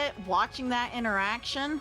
it, watching that interaction.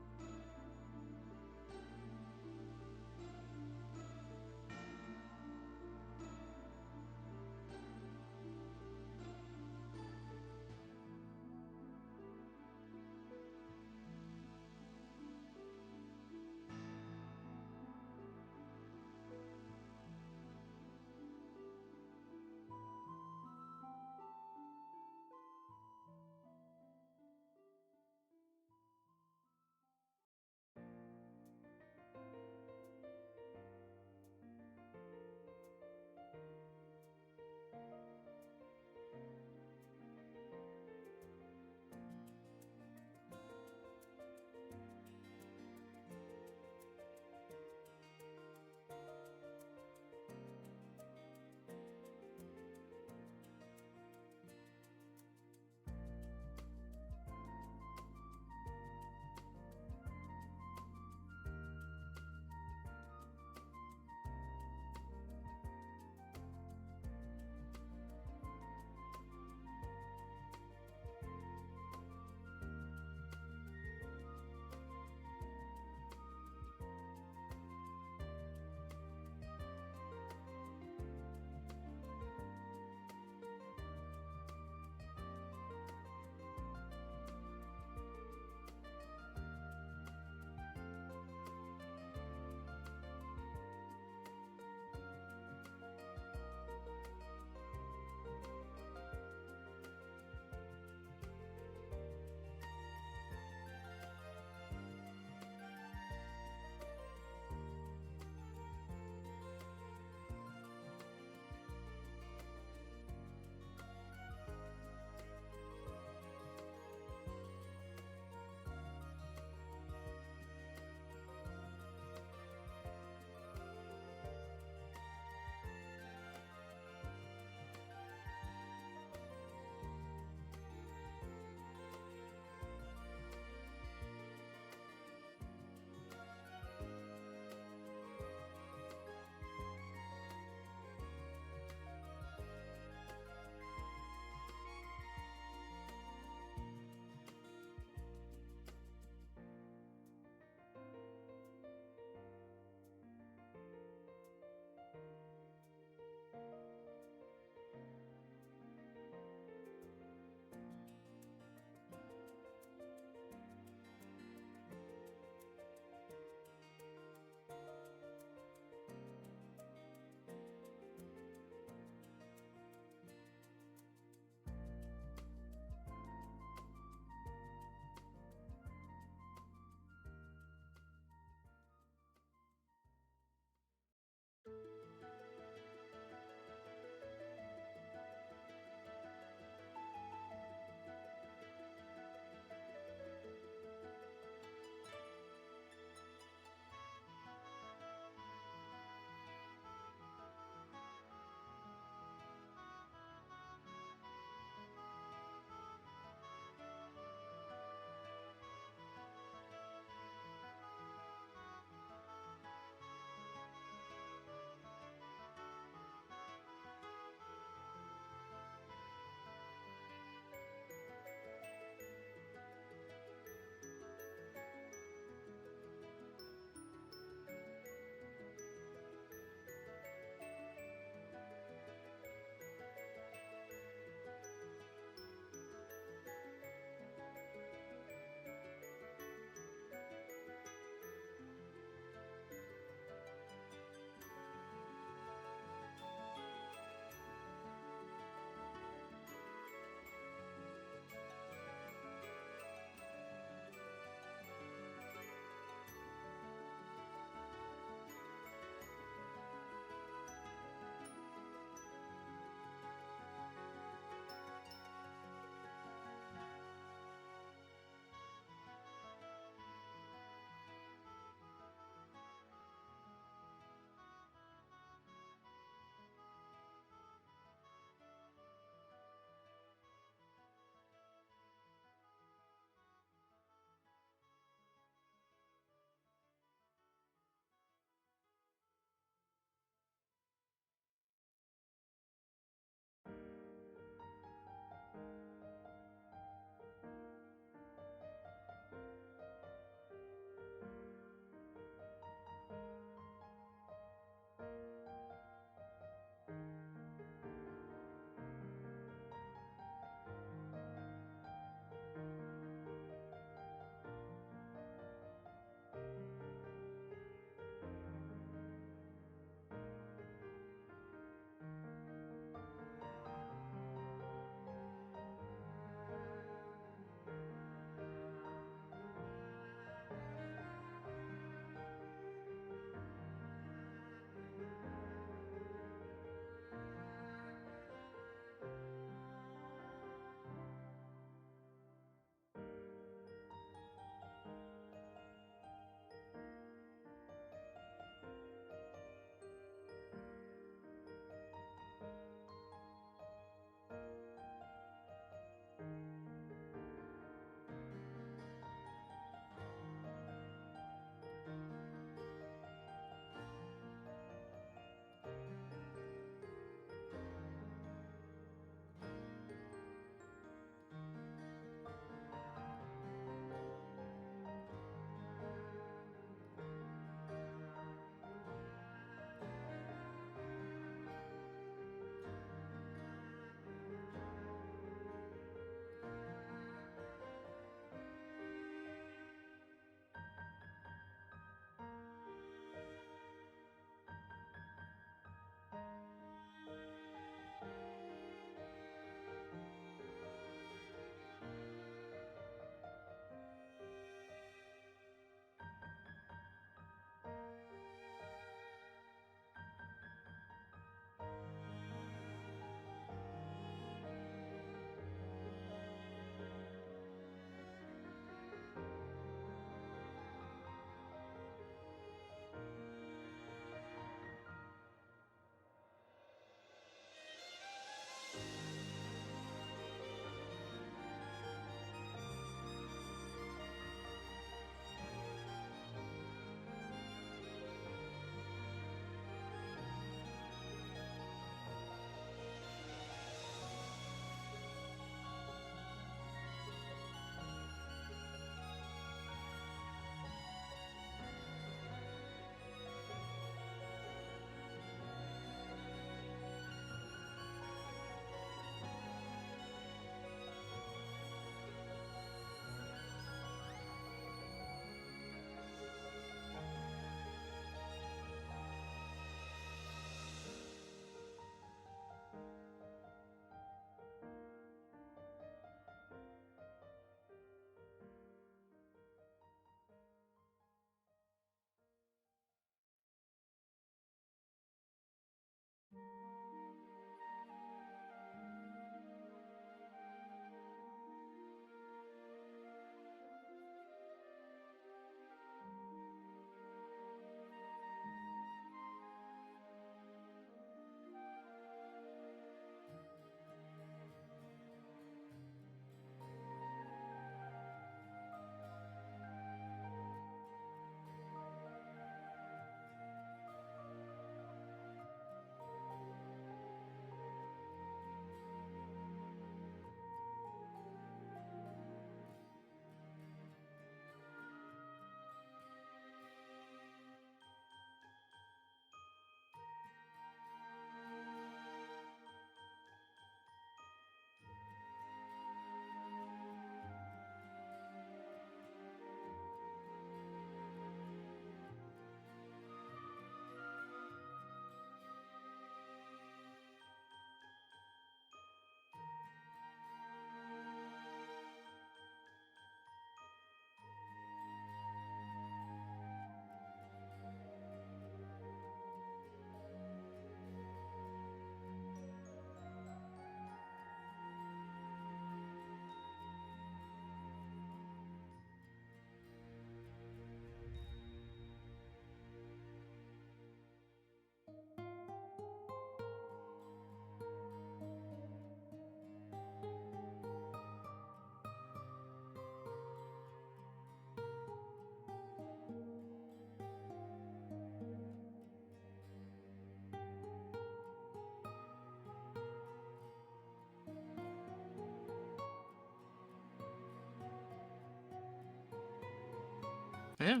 Yeah.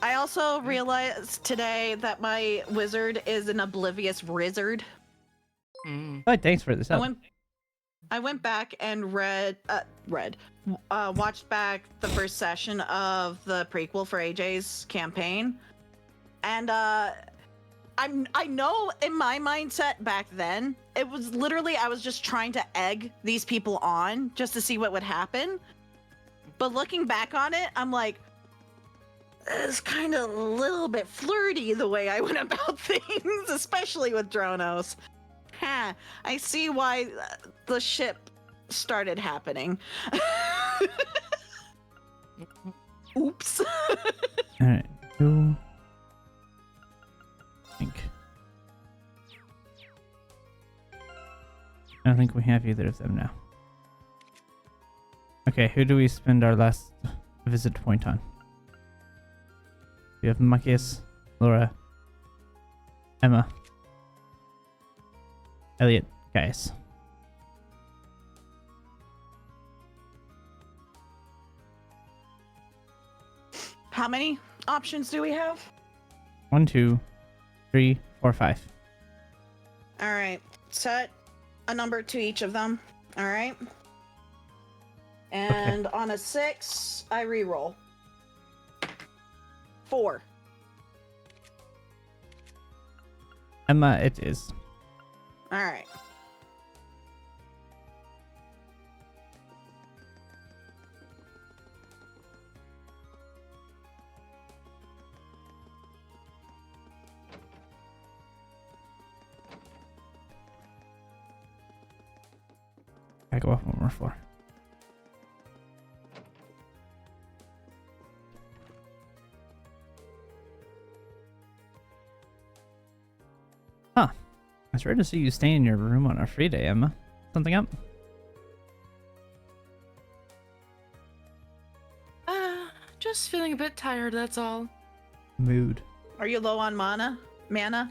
I also realized today that my wizard is an oblivious wizard. Oh, thanks for this. I went back and watched back the first session of the prequel for AJ's campaign, and I know in my mindset back then it was literally I was just trying to egg these people on just to see what would happen, but looking back on it, I'm like, it's kind of a little bit flirty the way I went about things, especially with Dronos. I see why the ship started happening. Oops. All right. Who? I don't think we have either of them now. Okay, who do we spend our last visit point on? We have Marcus, Laura, Emma, Elliot, Gaius. How many options do we have? 1, 2, 3, 4, 5. All right. Set a number to each of them. All right. And on a 6, I re-roll. 4. Emma, it is. All right. I go off one more floor. Huh. It's rare to see you stay in your room on a free day, Emma. Something up? Just feeling a bit tired, that's all. Mood. Are you low on mana? Mana?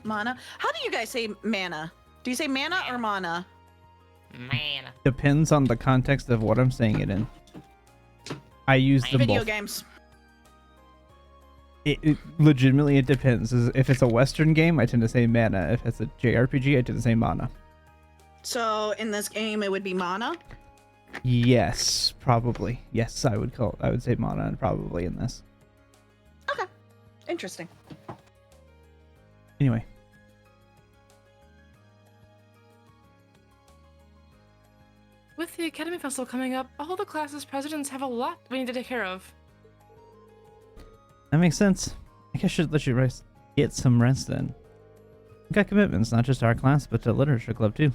How do you guys say mana? Do you say mana or mana? Man. Depends on the context of what I'm saying it in. I use them Video both. games. It legitimately, it depends. If it's a Western game, I tend to say mana. If it's a JRPG, I tend to say mana. So in this game, it would be mana? Yes, probably. Yes, I would say mana probably in this. Okay. Interesting. Anyway. With the Academy Festival coming up, all the classes' presidents have a lot we need to take care of. That makes sense. I guess I should let you get some rest then. We've got commitments, not just to our class, but to literature club too.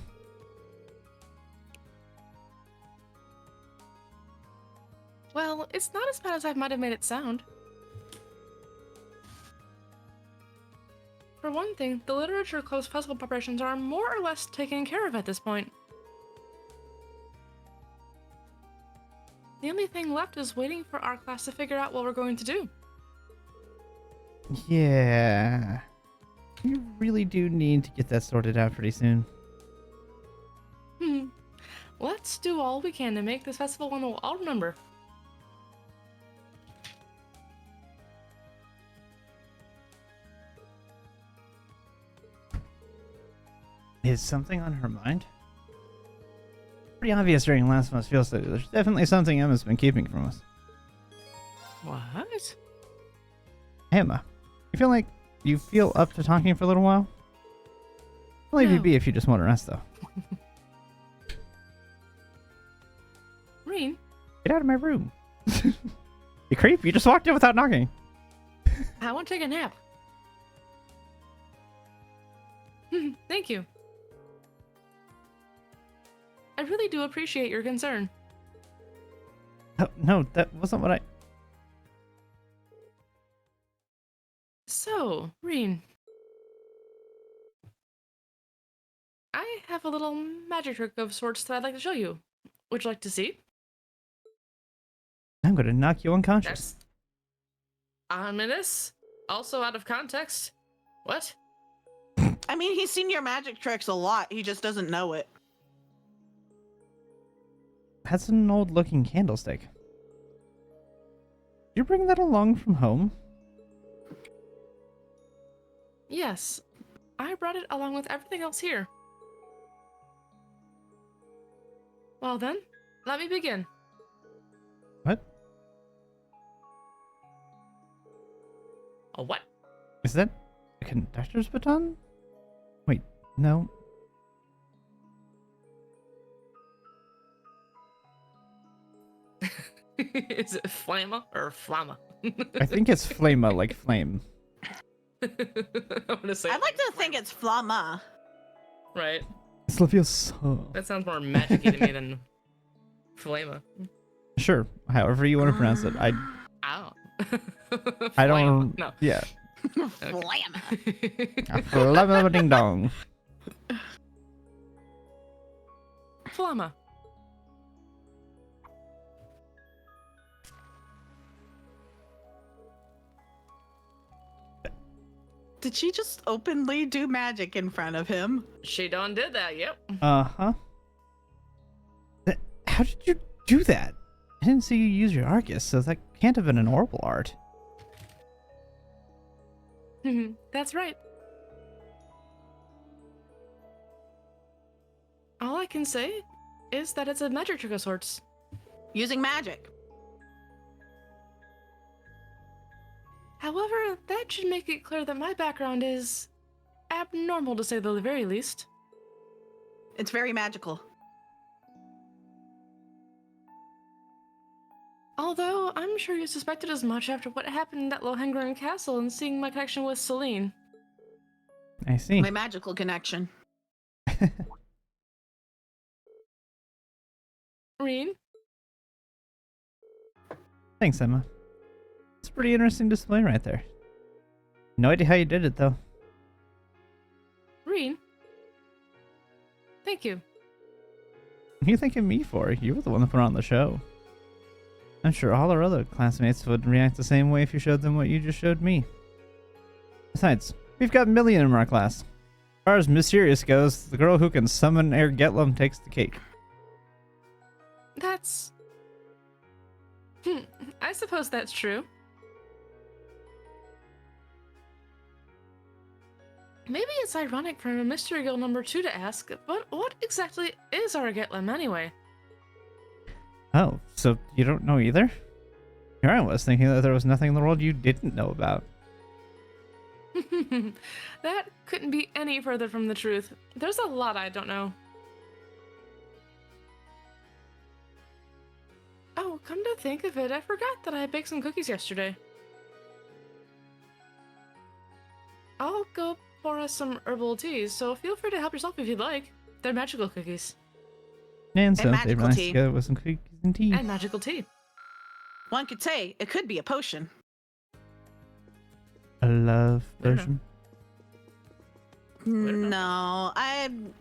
Well, it's not as bad as I might have made it sound. For one thing, the Literature Club's festival preparations are more or less taken care of at this point. The only thing left is waiting for our class to figure out what we're going to do. Yeah. You really do need to get that sorted out pretty soon. Let's do all we can to make this festival one we'll all remember. Is something on her mind? Pretty obvious during last month's field study. There's definitely something Emma's been keeping from us. What? Emma, you feel up to talking for a little while? I'll leave you be if you just want to rest, though. Reen? Get out of my room. You creep, you just walked in without knocking. I want to take a nap. Thank you. I really do appreciate your concern. Oh, no, that wasn't what I... So, Reen. I have a little magic trick of sorts that I'd like to show you. Would you like to see? I'm gonna knock you unconscious. That's ominous. Also out of context. What? I mean, he's seen your magic tricks a lot. He just doesn't know it. That's an old-looking candlestick. You bring that along from home? Yes, I brought it along with everything else here. Well then, let me begin. What? A what? Is that a conductor's baton? Wait, no. Is it Flamma or Flamma? I think it's flama, like flame. I'm gonna say. I'd like to think it's Flama. Right. It's Levioso. That sounds more magic-y to me than Flamma. Sure, however you want to pronounce it. I Oh. I don't. Flamma. No. Yeah. Flama. Flama ding dong. Flamma. Did she just openly do magic in front of him? She done did that, yep. Uh-huh. How did you do that? I didn't see you use your Argus, so that can't have been an orbital art. That's right. All I can say is that it's a magic trick of sorts. Using magic. However, that should make it clear that my background is abnormal to say the very least. It's very magical. Although, I'm sure you suspected as much after what happened at Lohengrin Castle and seeing my connection with Celine. I see. My magical connection. Reen? Thanks, Emma. It's a pretty interesting display right there. No idea how you did it, though. Reen? Thank you. What are you thanking me for? You were the one that put on the show. I'm sure all our other classmates would react the same way if you showed them what you just showed me. Besides, we've got Million in our class. As far as mysterious goes, the girl who can summon Air Getlum takes the cake. That's... I suppose that's true. Maybe it's ironic for Mystery Girl number 2 to ask, but what exactly is our Getlum anyway? Oh, so you don't know either? Here I was thinking that there was nothing in the world you didn't know about. That couldn't be any further from the truth. There's a lot I don't know. Oh, come to think of it, I forgot that I baked some cookies yesterday. I'll go pour us some herbal teas, so feel free to help yourself if you'd like. They're magical cookies. And so they magical ran tea. together with some cookies and tea. And magical tea. One could say it could be a potion. A love I don't know. potion. don't know. No,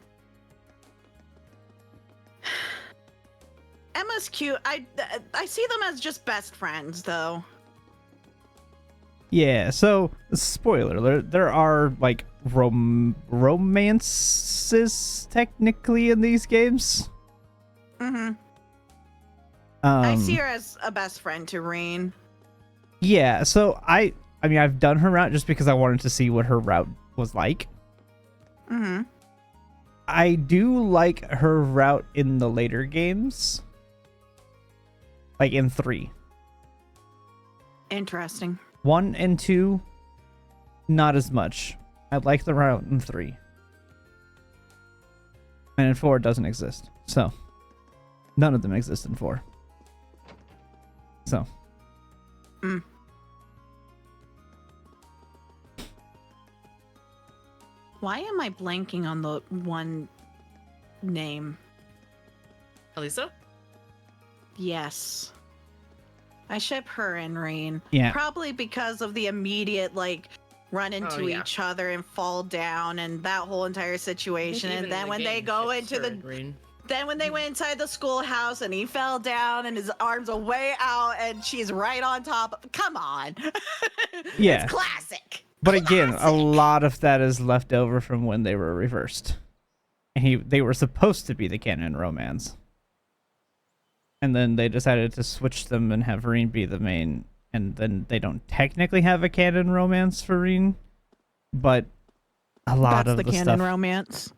Emma's cute. I see them as just best friends, though. Yeah, so spoiler alert, there are like romances technically in these games. Mm-hmm. I see her as a best friend to Reen. Yeah, so I mean I've done her route just because I wanted to see what her route was like. Mm-hmm. I do like her route in the later games. Like in 3. Interesting. 1 and 2, not as much. I like the route in 3. And in 4 it doesn't exist. So, none of them exist in 4. So. Mm. Why am I blanking on the one name? Elisa? Yes. I ship her and Reen. Yeah. Probably because of the immediate, like, run into yeah. each other and fall down and that whole entire situation. And then when they go into the... Then when they went inside the schoolhouse and he fell down and his arms are way out and she's right on top. Come on. Yeah. It's classic. But again, a Classic. lot of that is left over from when they were reversed. And they were supposed to be the canon romance. And then they decided to switch them and have Reen be the main and then they don't technically have a canon romance for Reen, but a lot That's of the the canon stuff, romance.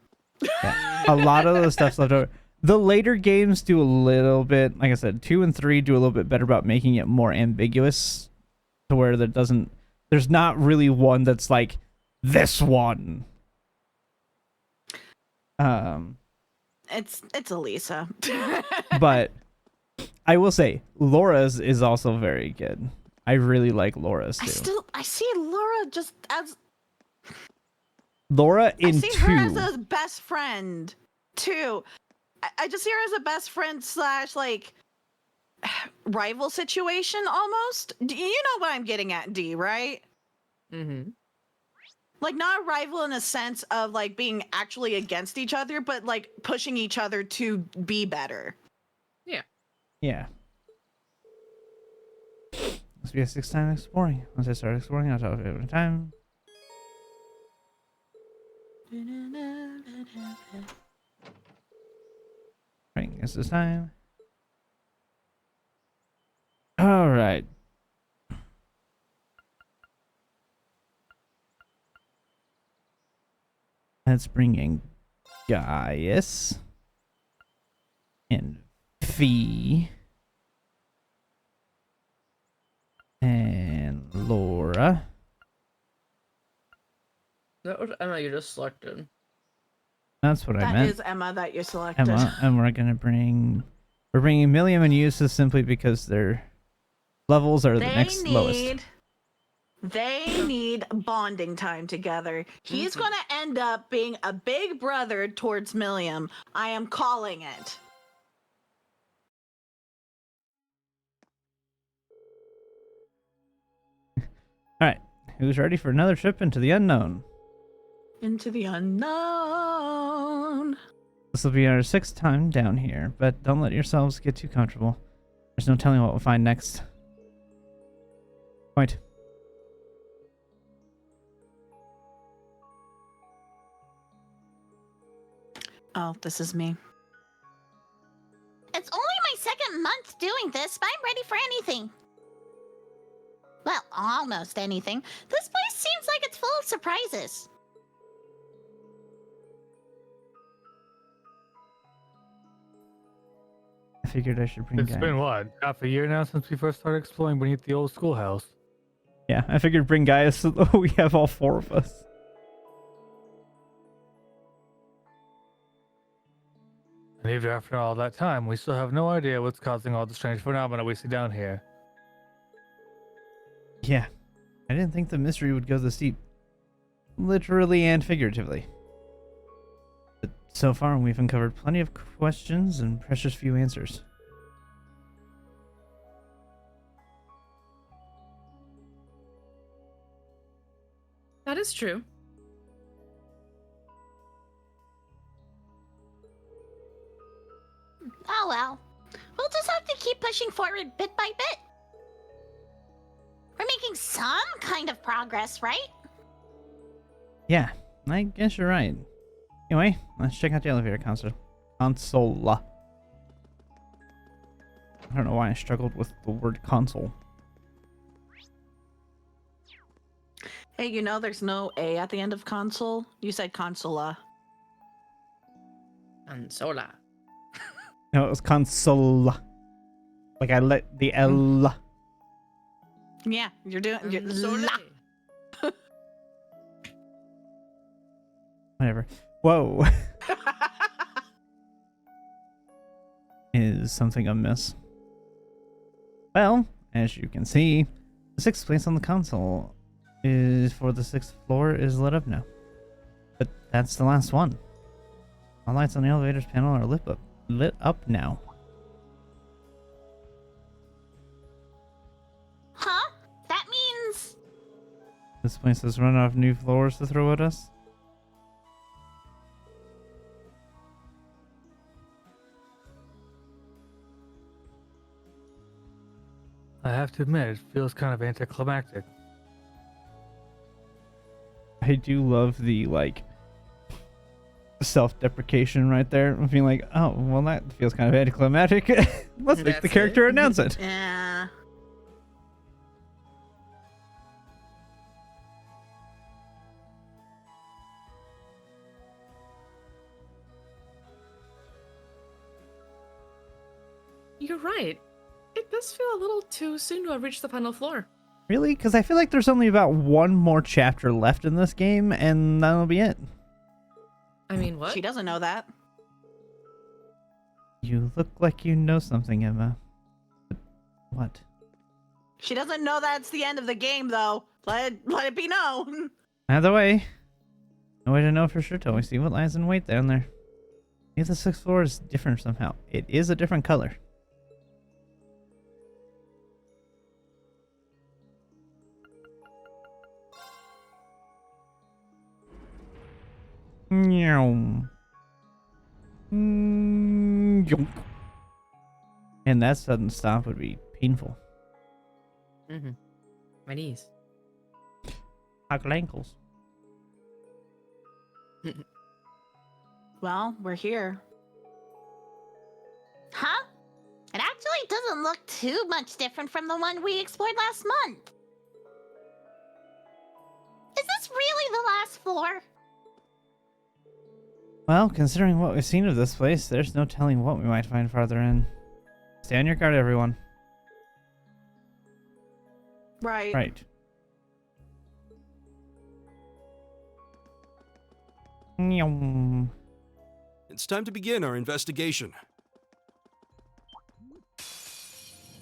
a lot of the stuff's left over. The later games do a little bit, like I said, 2 and 3 do a little bit better about making it more ambiguous, to where there's not really one that's like this one. It's Elisa. But I will say Laura's is also very good. I really like Laura's too. I see Laura just as Laura in I see 2. her as a best friend too. I just see her as a best friend / like rival situation almost. You know what I'm getting at, D, right? Mm-hmm. Like not a rival in a sense of like being actually against each other, but like pushing each other to be better. Yeah. Must be a 6th time exploring. Once I start exploring, I'll talk every time. Right, guess this time. All right. Let's bring in Gaius and Fee and Laura. That was Emma you just selected. That's what I That meant. is Emma that you selected. Emma, and we're bringing Milliam and Eustace simply because their levels are the next lowest. They need bonding time together. He's going to end up being a big brother towards Milliam. I am calling it. All right, who's ready for another trip into the unknown? Into the unknown. This will be our 6th time down here, but don't let yourselves get too comfortable. There's no telling what we'll find next. Point. Oh, this is me. It's only my 2nd month doing this, but I'm ready for anything. Well, almost anything. This place seems like it's full of surprises. I figured I should bring It's Gaius. been what, half a year now since we first started exploring beneath the old schoolhouse. Yeah, I figured bring Gaius so that we have all 4 of us. And even after all that time, we still have no idea what's causing all the strange phenomena we see down here. Yeah, I didn't think the mystery would go this deep. Literally and figuratively. But so far, we've uncovered plenty of questions and precious few answers. That is true. Oh well. We'll just have to keep pushing forward bit by bit. We're making some kind of progress, right? Yeah, I guess you're right. Anyway, let's check out the elevator console. Console. I don't know why I struggled with the word console. Hey, you know there's no A at the end of console? You said consola. And Sola. No, it was console. Like I let the L. Yeah, you're doing... Soleil. Whatever. Whoa. Is something amiss? Well, as you can see, the 6th place on the console is for the 6th floor is lit up now. But that's the last one. All lights on the elevator's panel are lit up now. Huh? That means... This place has run out of new floors to throw at us. I have to admit, it feels kind of anticlimactic. I do love the, like, self-deprecation right there. Of being like, oh, well, that feels kind of anticlimactic. Let's make the That's character it. announce it. Yeah. you're right. It does feel a little too soon to have reached the final floor. Really? Because I feel like there's only about one more chapter left in this game, and that'll be it. I mean, what? She doesn't know that. You look like you know something, Emma. But what? She doesn't know that's the end of the game, though. Let it be known. Either way, no way to know for sure till we see what lies in wait down there. Maybe the 6th floor is different somehow. It is a different color. Meow. Yonk. And that sudden stop would be painful. Mm-hmm. My knees. Hot ankles. Well, we're here. Huh? It actually doesn't look too much different from the one we explored last month. Is this really the last floor? Well, considering what we've seen of this place, there's no telling what we might find farther in. Stay on your guard, everyone. Right. Right. Meow. It's time to begin our investigation.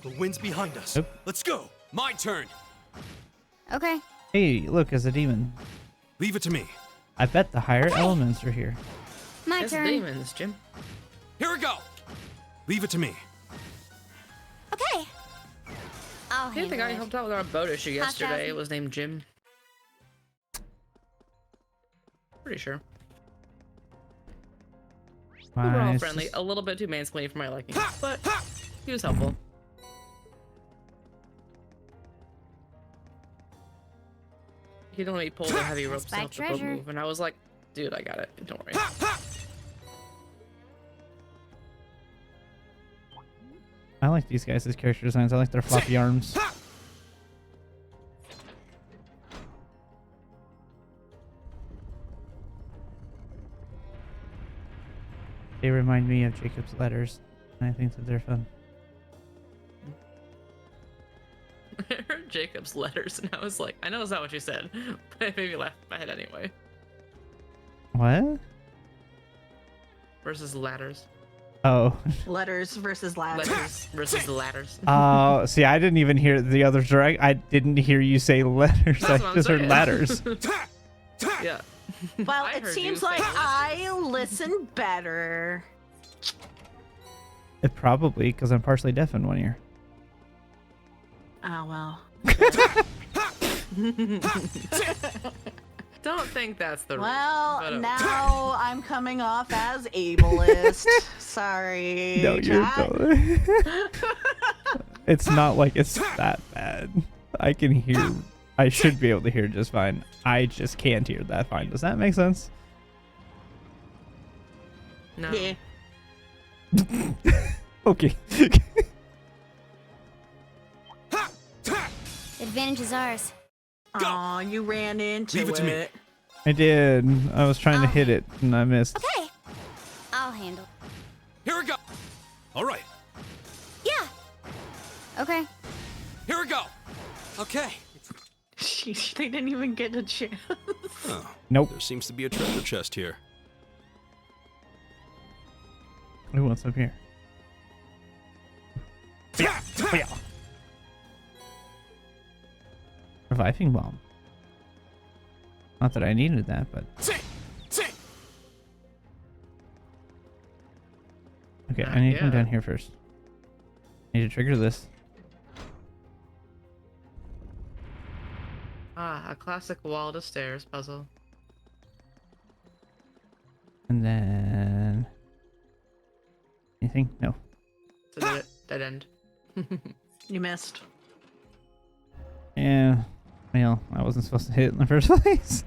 The wind's behind us. Yep. Let's go. My turn. Okay. Hey, look, it's a demon. Leave it to me. I bet the higher elements are here. My It's turn. demons, Jim. Here we go. Leave it to me. Okay. I'll I think the guy who helped out with our boat issue yesterday was named Jim. Pretty sure. We were all My friendly. sis- A little bit too mansplaining for my liking, but he was helpful. He didn't let me pull the heavy ropes to Suspect help the boat treasure. move, and I was like, dude, I got it. Don't worry. I like these guys' character designs. I like their floppy arms. They remind me of Jacob's letters, and I think that they're fun. I heard Jacob's letters, and I was like, I know that's not what you said, but it made me laugh in my head anyway. What? Versus ladders. Oh. Letters versus ladders. Letters versus ladders. See, I didn't even hear the other direct. I didn't hear you say letters. That's what I I'm just heard saying. ladders. Yeah. Well, I it heard seems you like say I listen better. It probably, because I'm partially deaf in one ear. Oh, well. Don't think that's the Well, reason, but, now I'm coming off as ableist. Sorry. No, you're chat. totally. It's not like it's that bad. I can hear. I should be able to hear just fine. I just can't hear that fine. Does that make sense? No. Yeah. Okay. Advantage is ours. Aw, you ran into Leave it to me. I did. I was trying to hit it and I missed. Okay. I'll handle. Here we go. All right. Yeah. Okay. Here we go. Okay. Sheesh, they didn't even get a chance. Oh, Nope. there seems to be a treasure chest here. Who wants up here? Reviving bomb. Not that I needed that, but okay. I need to come Yeah. down here first. I need to trigger this. Ah, a classic wall to stairs puzzle. And then anything? No. So dead end. You missed. Yeah. Well, I wasn't supposed to hit it in the first place.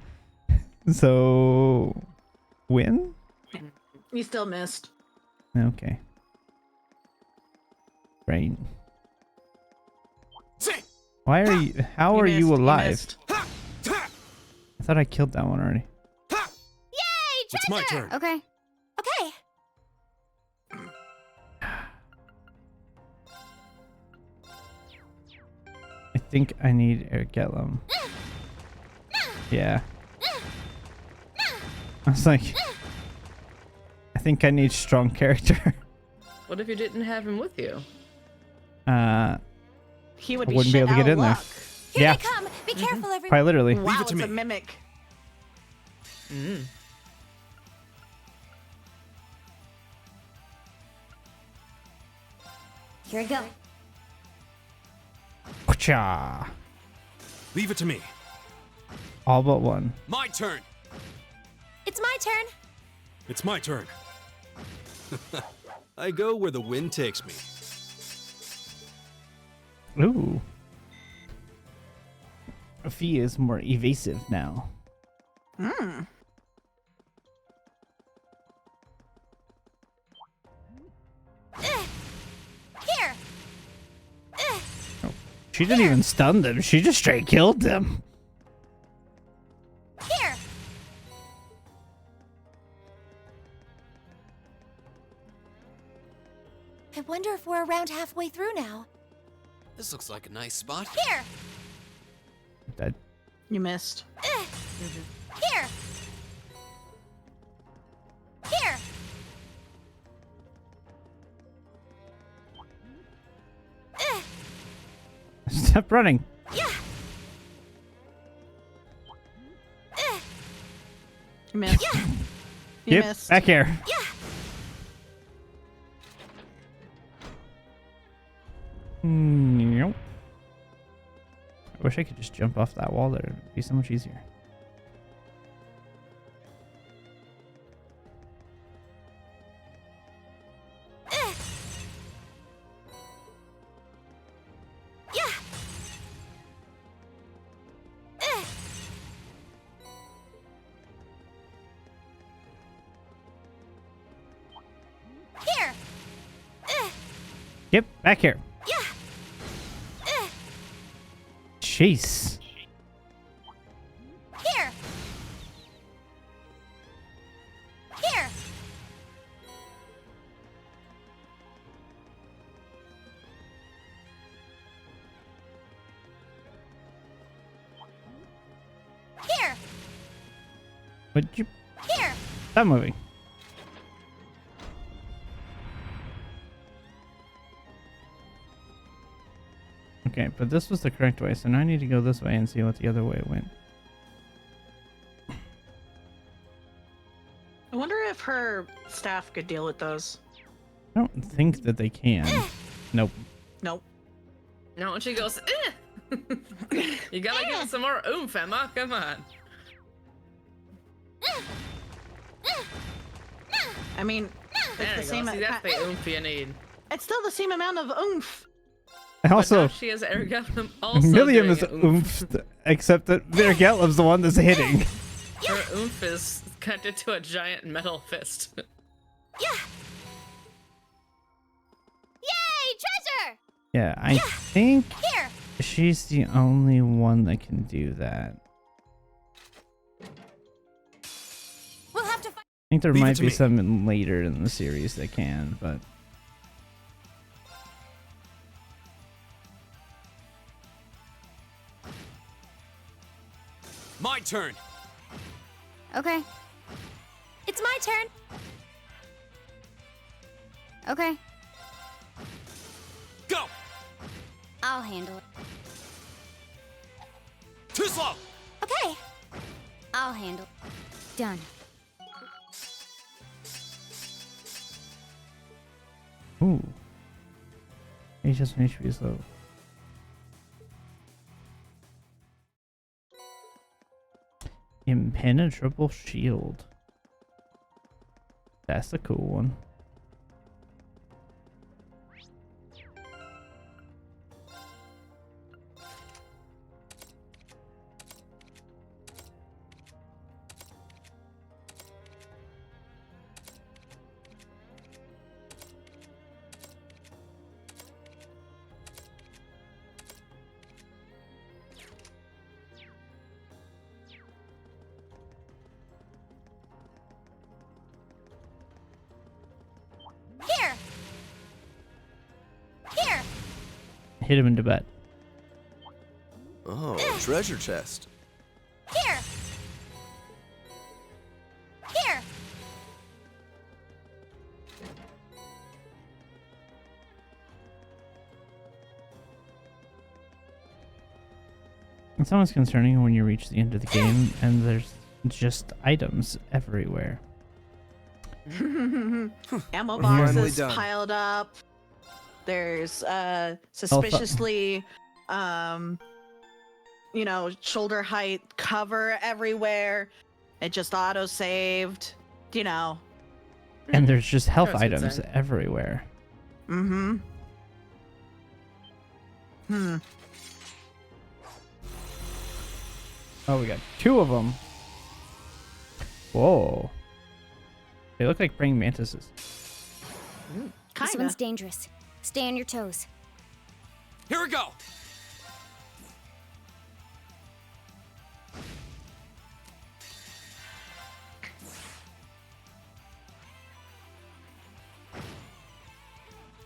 So win? You still missed. Okay. Right. Why are you? How are you missed, alive? missed. I thought I killed that one already. Yay, It's my turn. Okay. Okay. think I need Eric Gellum. Yeah. I was like, I think I need strong character. What if you didn't have him with you? He would I be wouldn't be shit able to out get of in there. luck. Here Yeah. they come. Be careful, everyone. Quite literally. Wow, it to it's a me. mimic. Mm. Here we go. Whatcha? Leave it to me. All but one. My turn. It's my turn. It's my turn. I go where the wind takes me. Ooh. Fee is more evasive now. Hmm. Here. She didn't even stun them. She just straight killed them. Here. I wonder if we're around halfway through now. This looks like a nice spot. Here. That You missed. Here. Here. Stop running. Yeah. You missed. You Yep, missed. back here. Yeah. Nope. I wish I could just jump off that wall there. It'd be so much easier. Yeah. Here. Yep, back here. Yeah. Jeez. Here. Here. Here. Would you Here. stop moving? Okay, but this was the correct way, so now I need to go this way and see what the other way went. I wonder if her staff could deal with those. I don't think that they can. Nope. Nope. Now when she goes, eh! You gotta give it some more oomph, Emma. Come on. I mean, There it's you the go. same. See, that's the oomph you need. It's still the same amount of oomph. And But also, now she has Ergatum also Milliam doing is oomph. oomphed, except that Virgelev's the one that's hitting. Her oomph is connected to a giant metal fist. Yeah. Yay, treasure! Yeah, I think Here. she's the only one that can do that. We'll have to find. I think there Leave it might to be me. some later in the series that can, but My turn. Okay. It's my turn. Okay. Go. I'll handle it. Too slow. Okay. I'll handle it. Done. ooh. HS and HP is low. Impenetrable shield. That's a cool one. Here. Here. Hit him in the butt. Oh, treasure chest. Here. Here. It's always concerning when you reach the end of the game and there's just items everywhere. Ammo Finally boxes done. piled up. There's suspiciously shoulder height cover everywhere. It just auto saved, And there's just health That's items insane. everywhere. Mm-hmm. Oh, we got 2 of them. Whoa. They look like praying mantises. This Kinda. one's dangerous. Stay on your toes. Here we go.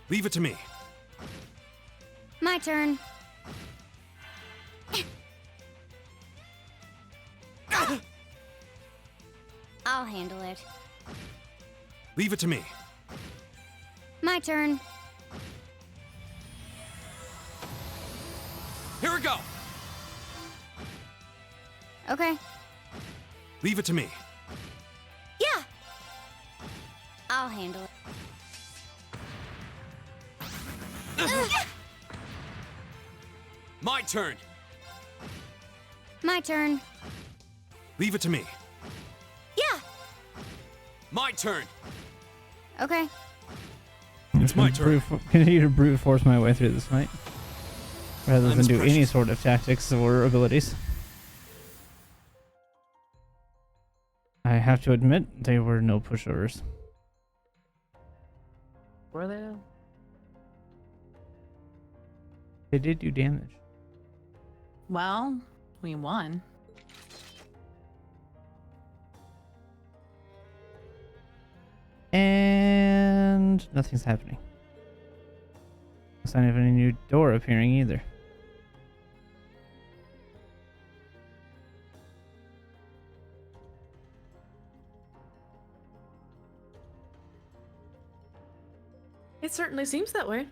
Leave it to me. My turn. I'll handle it. Leave it to me. My turn. Here we go. Okay. Leave it to me. Yeah. I'll handle it. My turn. My turn. Leave it to me. Yeah. My turn. Okay. It's my turn. Continue to brute force my way through this fight. Rather Time than is do any precious. sort of tactics or abilities. I have to admit, they were no pushovers. Were they? They did do damage. Well, we won. And nothing's happening. No sign of any new door appearing either. It certainly seems that way.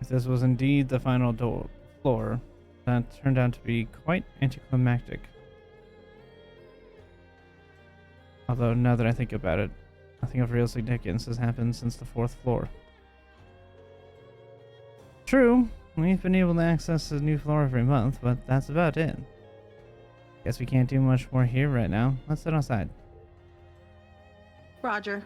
If this was indeed the final floor, that turned out to be quite anticlimactic. Although, now that I think about it, nothing of real significance has happened since the 4th floor. True, we've been able to access a new floor every month, but that's about it. Guess we can't do much more here right now. Let's sit outside. Roger.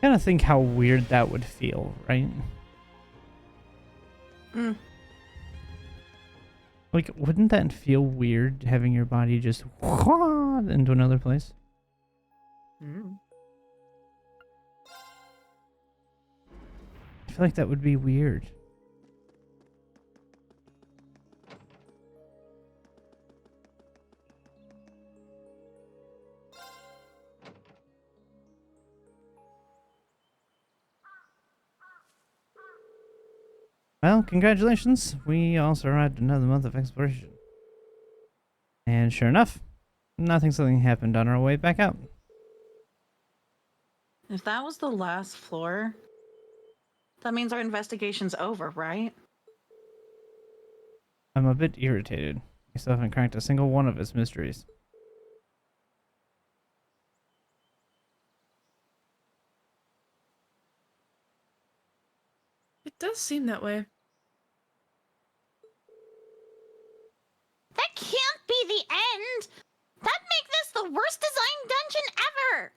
Kind of think how weird that would feel, right? Mm. Like, wouldn't that feel weird having your body just into another place? Mm. I feel like that would be weird. Well, congratulations. We also arrived at another month of exploration. And sure enough, something happened on our way back out. If that was the last floor, that means our investigation's over, right? I'm a bit irritated. We still haven't cracked a single one of its mysteries. It does seem that way. That can't be the end. That'd make this the worst designed dungeon ever.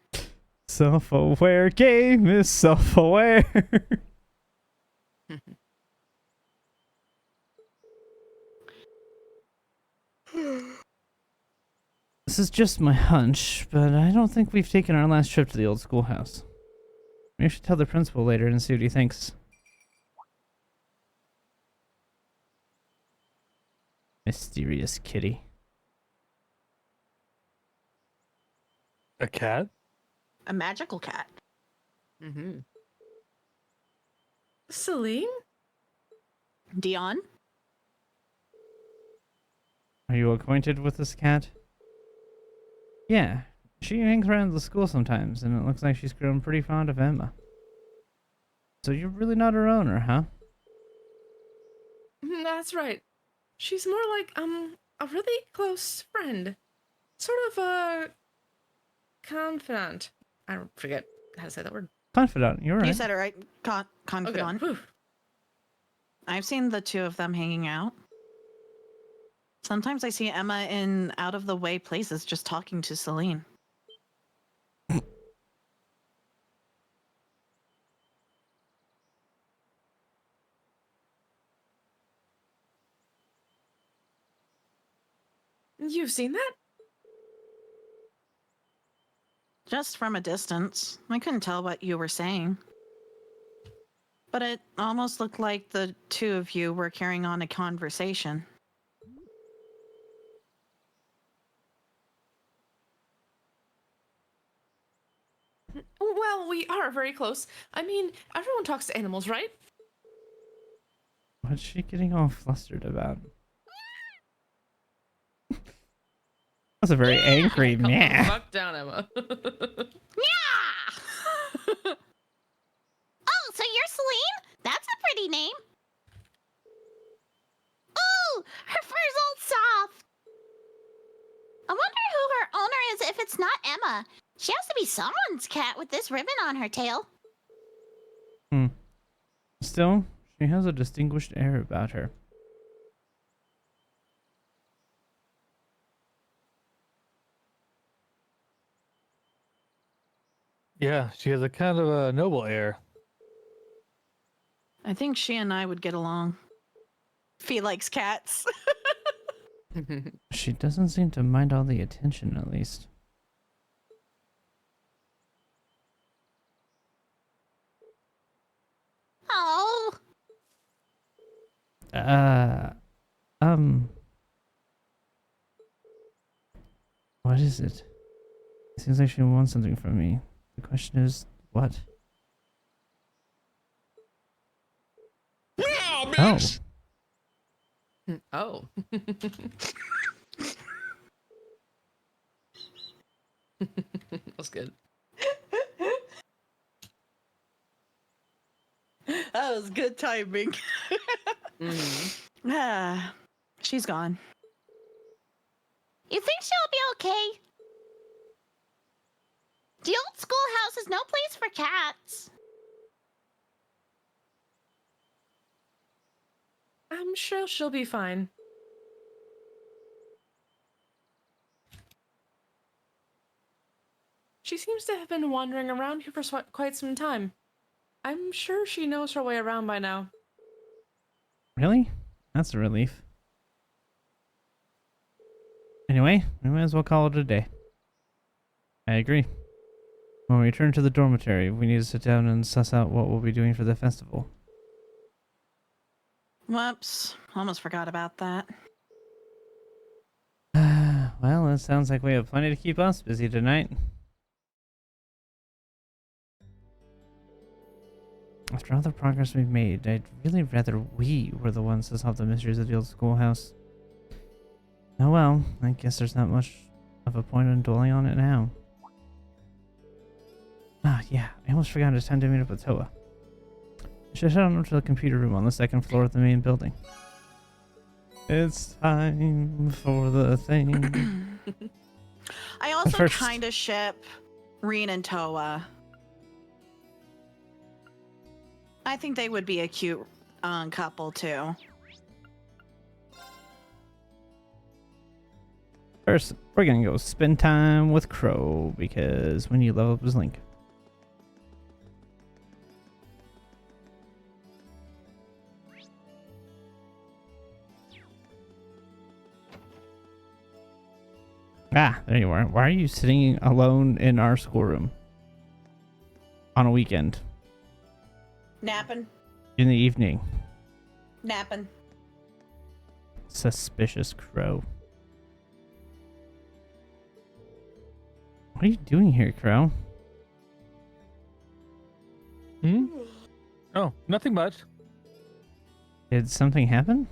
Self-aware game is self-aware. This is just my hunch, but I don't think we've taken our last trip to the old schoolhouse. We should tell the principal later and see what he thinks. Mysterious kitty. A cat? A magical cat. Mm-hmm. Celine? Dion? Are you acquainted with this cat? Yeah, she hangs around the school sometimes, and it looks like she's grown pretty fond of Emma. So you're really not her owner, huh? That's right. She's more like, a really close friend. Sort of a confidant. I don't forget how to say that word. Confidant, you're right. You said it right. Confidant. Okay. Whew. I've seen the two of them hanging out. Sometimes I see Emma in out of the way places just talking to Celine. You've seen that? Just from a distance. I couldn't tell what you were saying. But it almost looked like the two of you were carrying on a conversation. Well, we are very close. I mean, everyone talks to animals, right? What's she getting all flustered about? That's a very angry Calm the meh. fuck down, Emma. Yeah! Oh, so you're Celine? That's a pretty name. Ooh, her fur's all soft. I wonder who her owner is if it's not Emma. She has to be someone's cat with this ribbon on her tail. Still, she has a distinguished air about her. Yeah, she has a kind of a noble air. I think she and I would get along. Fee likes cats. She doesn't seem to mind all the attention, at least. Oh, What is it? It seems like she wants something from me. The question is, what? Oh. Oh. That's good. That was good timing. Ah, she's gone. you think she'll be okay? The old schoolhouse is no place for cats. I'm sure she'll be fine. She seems to have been wandering around here for quite some time. I'm sure she knows her way around by now. Really? That's a relief. Anyway, we might as well call it a day. I agree. When we return to the dormitory, we need to sit down and suss out what we'll be doing for the festival. Whoops. Almost forgot about that. Well, it sounds like we have plenty to keep us busy tonight. After all the progress we've made, I'd really rather we were the ones to solve the mysteries of the old schoolhouse. Oh well, I guess there's not much of a point in dwelling on it now. Ah, yeah, I almost forgot it's time to meet up with Toa. I should head on up to the computer room on the second floor of the main building. It's time for the thing. I also first- kind of ship Reen and Toa. I think they would be a cute couple too. First, we're gonna go spend time with Crow, because when you level up his Link. Ah, there you are. Why are you sitting alone in our schoolroom? On a weekend? Napping. In the evening? Napping. Suspicious crow. What are you doing here, Crow? Hmm? Oh, nothing much. Did something happen?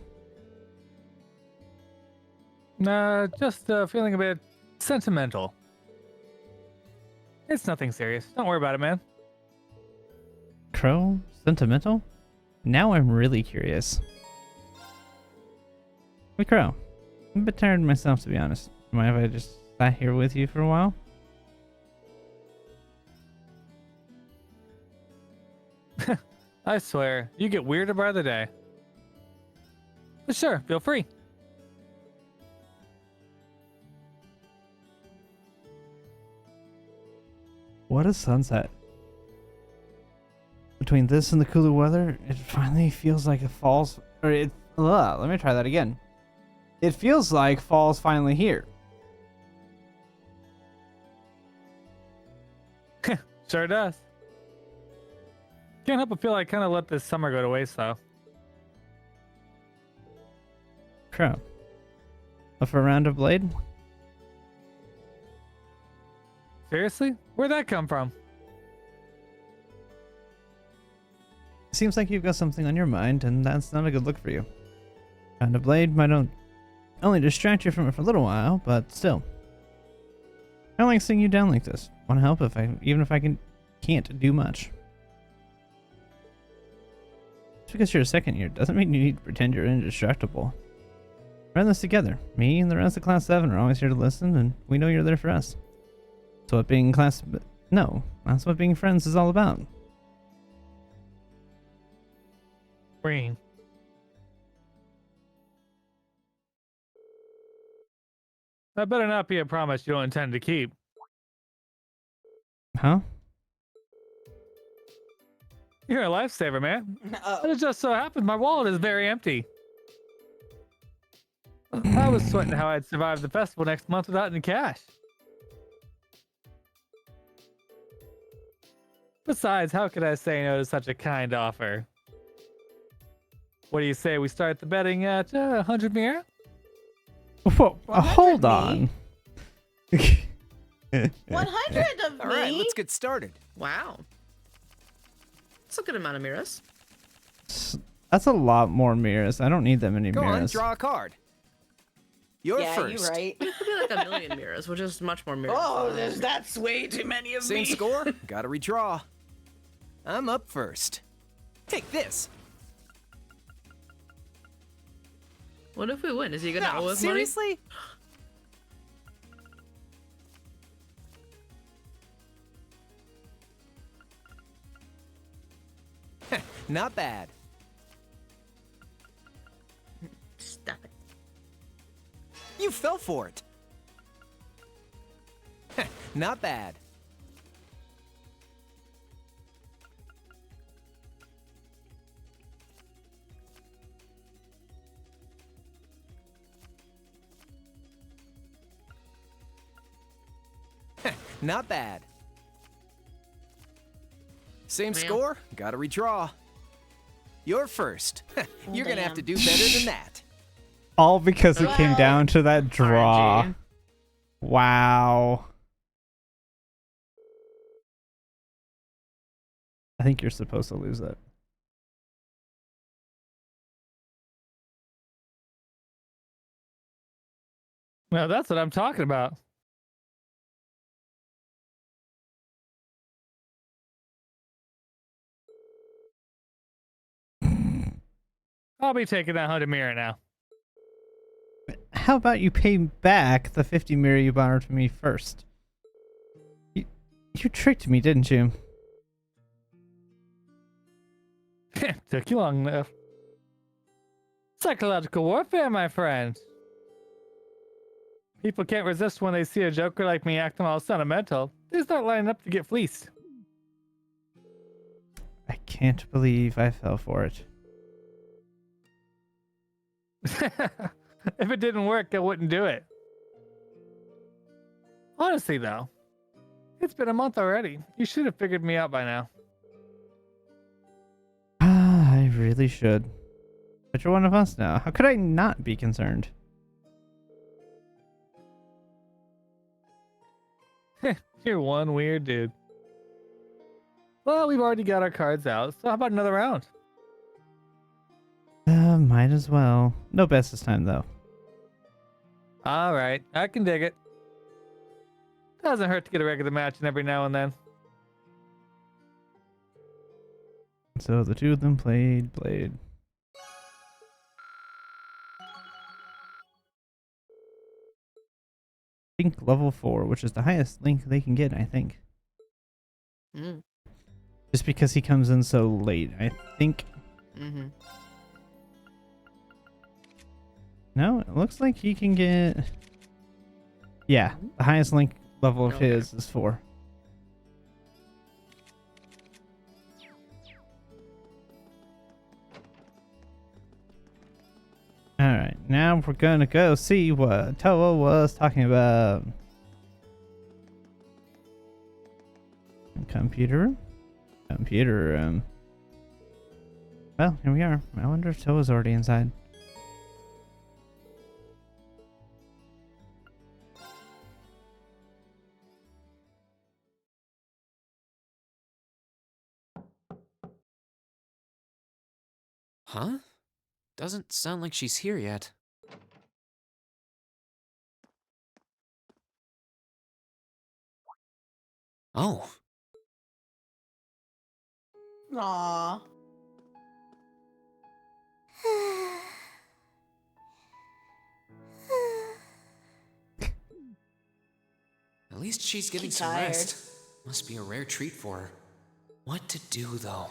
Just feeling a bit sentimental. It's nothing serious. Don't worry about it, man. Crow? Sentimental? Now I'm really curious. Hey, Crow. I'm a bit tired myself, to be honest. Mind if I just sat here with you for a while? I swear, you get weirder by the day. But sure, feel free. What a sunset. Between this and the cooler weather, it finally feels like fall's... let me try that again. It feels like fall's finally here. Sure does. Can't help but feel I kind of let this summer go to waste, though. Crow. Up for a round of Blade? Seriously? Where'd that come from? Seems like you've got something on your mind, and that's not a good look for you. Round of Blade might only distract you from it for a little while, but still. I don't like seeing you down like this. Want to help even if I can't do much. Just because you're a second year doesn't mean you need to pretend you're indestructible. We're in this together. Me and the rest of Class 7 are always here to listen, and we know you're there for us. That's what being that's what being friends is all about. Green. That better not be a promise you don't intend to keep. Huh? You're a lifesaver, man. Uh-oh. It just so happens my wallet is very empty. I was sweating how I'd survive the festival next month without any cash. Besides, how could I say no to such a kind offer? What do you say we start the betting at 100 Mira? Whoa, 100 hold me? on. 100 of All me. right, let's get started. Wow. That's a good amount of mirrors. That's a lot more mirrors. I don't need that many Go on, mirrors. draw a card. You're Yeah, first. you're right. It could be like a million mirrors, which is much more mirrors. Oh, that's way too many of Same me. score. Gotta redraw. I'm up first. Take this. What if we win? Is he gonna owe us seriously? Not bad. money? Stop it. You fell for it. Not bad. Not bad. Same Well. score. Gotta redraw. You're first. You're gonna have to do better than that. All because it came Well, down to that draw. RNG. Wow. I think you're supposed to lose that. Well, that's what I'm talking about. I'll be taking that 100 Mira now. How about you pay back the 50 mirror you borrowed from me first? You tricked me, didn't you? Took you long enough. Psychological warfare, my friend. People can't resist when they see a joker like me acting all sentimental. They start lining up to get fleeced. I can't believe I fell for it. If it didn't work, I wouldn't do it. Honestly, though, it's been a month already. You should have figured me out by now. I really should. But you're one of us now. How could I not be concerned? You're one weird dude. Well, we've already got our cards out, so how about another round? Might as well. No bets this time, though. All right, I can dig it. Doesn't hurt to get a regular match in every now and then. So the two of them played Blade. Link level 4, which is the highest Link they can get, I think. Mm. Just because he comes in so late, I think. Mm-hmm. No, it looks like he can get... Yeah, the highest Link level of Okay. his is 4. Alright, now we're gonna go see what Toa was talking about. Computer room? Computer room. Well, here we are. I wonder if Toa's already inside. Huh? Doesn't sound like she's here yet. Oh, Aw. at least she's getting She's some tired. rest. Must be a rare treat for her. What to do, though?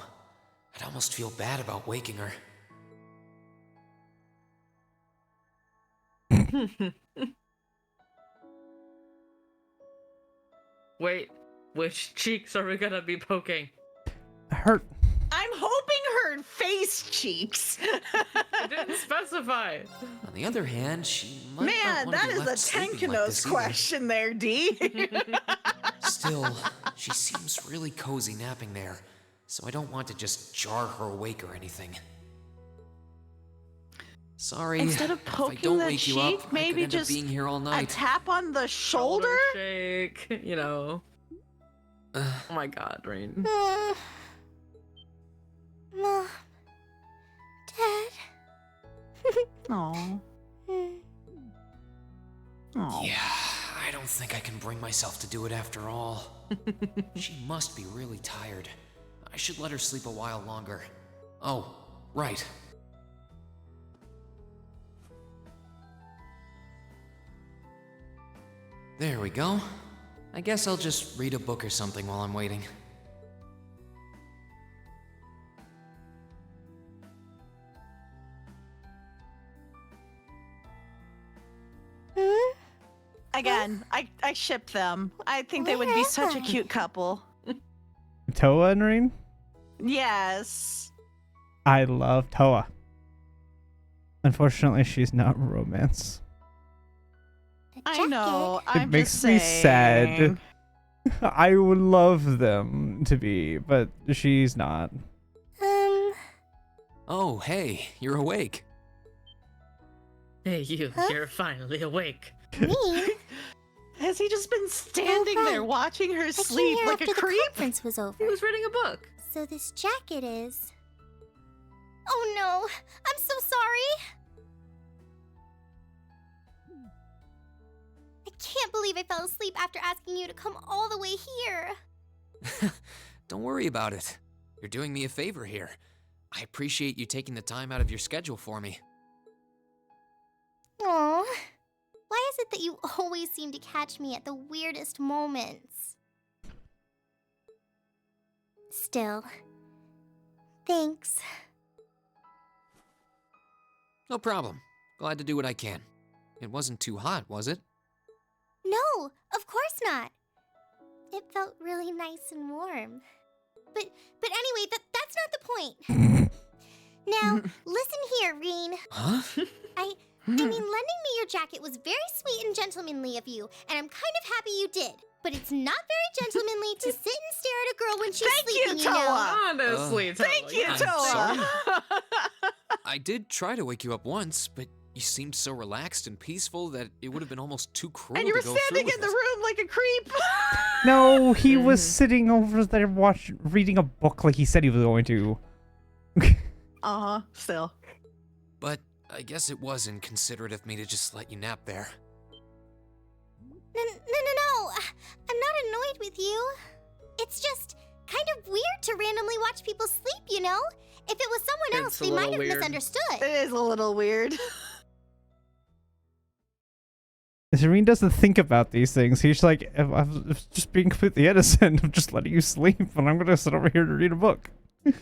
I'd almost feel bad about waking her. Wait, which cheeks are we gonna be poking? Hurt. I'm hoping her face cheeks. I didn't specify. On the other hand, she might not Man, want to that be is a left sleeping like Tenkinos this either. question there, D. Still, she seems really cozy napping there, so I don't want to just jar her awake or anything. Sorry, Instead of if I poking don't the wake you cheek, up, maybe I could end up just being here all A night. tap on the shoulder? Shake, you know. Uh, Oh my god, Rain. Mom. Dad. Aw. Aw. yeah, I don't think I can bring myself to do it after all. She must be really tired. I should let her sleep a while longer. Oh, right. There we go. I guess I'll just read a book or something while I'm waiting. Again, I ship them. I think they would be such a Yeah. cute couple. Toa and Rain? Yes. I love Toa. Unfortunately, she's not romance. I know. It I'm makes just me saying. sad. I would love them to be, but she's not. Oh, hey, you're awake. Hey, you, Huh? you're finally awake. Me? Has he just been standing right. there watching her I came sleep here like after a the creep? conference was over. He was reading a book. So this jacket is... Oh no! I'm so sorry! I can't believe I fell asleep after asking you to come all the way here. Don't worry about it. You're doing me a favor here. I appreciate you taking the time out of your schedule for me. Aw. Why is it that you always seem to catch me at the weirdest moments? Still, thanks. No problem. Glad to do what I can. It wasn't too hot, was it? No, of course not. It felt really nice and warm. But anyway, that's not the point. Now, listen here, Reen. Huh? I mean, lending me your jacket was very sweet and gentlemanly of you, and I'm kind of happy you did. But it's not very gentlemanly to sit and stare at a girl when she's Thank sleeping, you, you know. Toa. Honestly, Thank you, I'm Toa. I did try to wake you up once, but you seemed so relaxed and peaceful that it would have been almost too cruel And you were to go through standing with in the it. room like a creep. No, he was sitting over there reading a book like he said he was going to. Still. But I guess it was inconsiderate of me to just let you nap there. No. I'm not annoyed with you. It's just kind of weird to randomly watch people sleep, you know? If it was someone else, It's a they might little have weird. misunderstood. It is a little weird. Zareen doesn't think about these things. He's like, I'm just being completely innocent. I'm just letting you sleep, and I'm gonna sit over here to read a book. Anyway,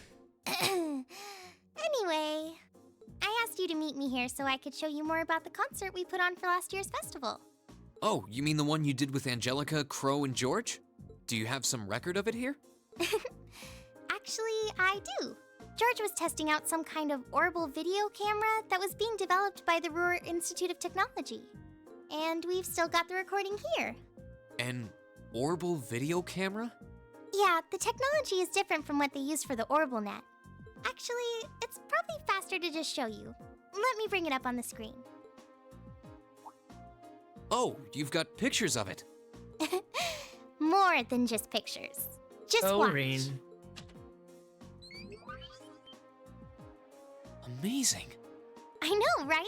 I asked you to meet me here so I could show you more about the concert we put on for last year's festival. Oh, you mean the one you did with Angelica, Crow, and George? Do you have some record of it here? Actually, I do. George was testing out some kind of orbital video camera that was being developed by the Ruhr Institute of Technology. And we've still got the recording here. An orbital video camera? Yeah, the technology is different from what they use for the orbital net. Actually, it's probably faster to just show you. Let me bring it up on the screen. Oh, you've got pictures of it. More than just pictures. Just watch. Reen. Amazing. I know, right?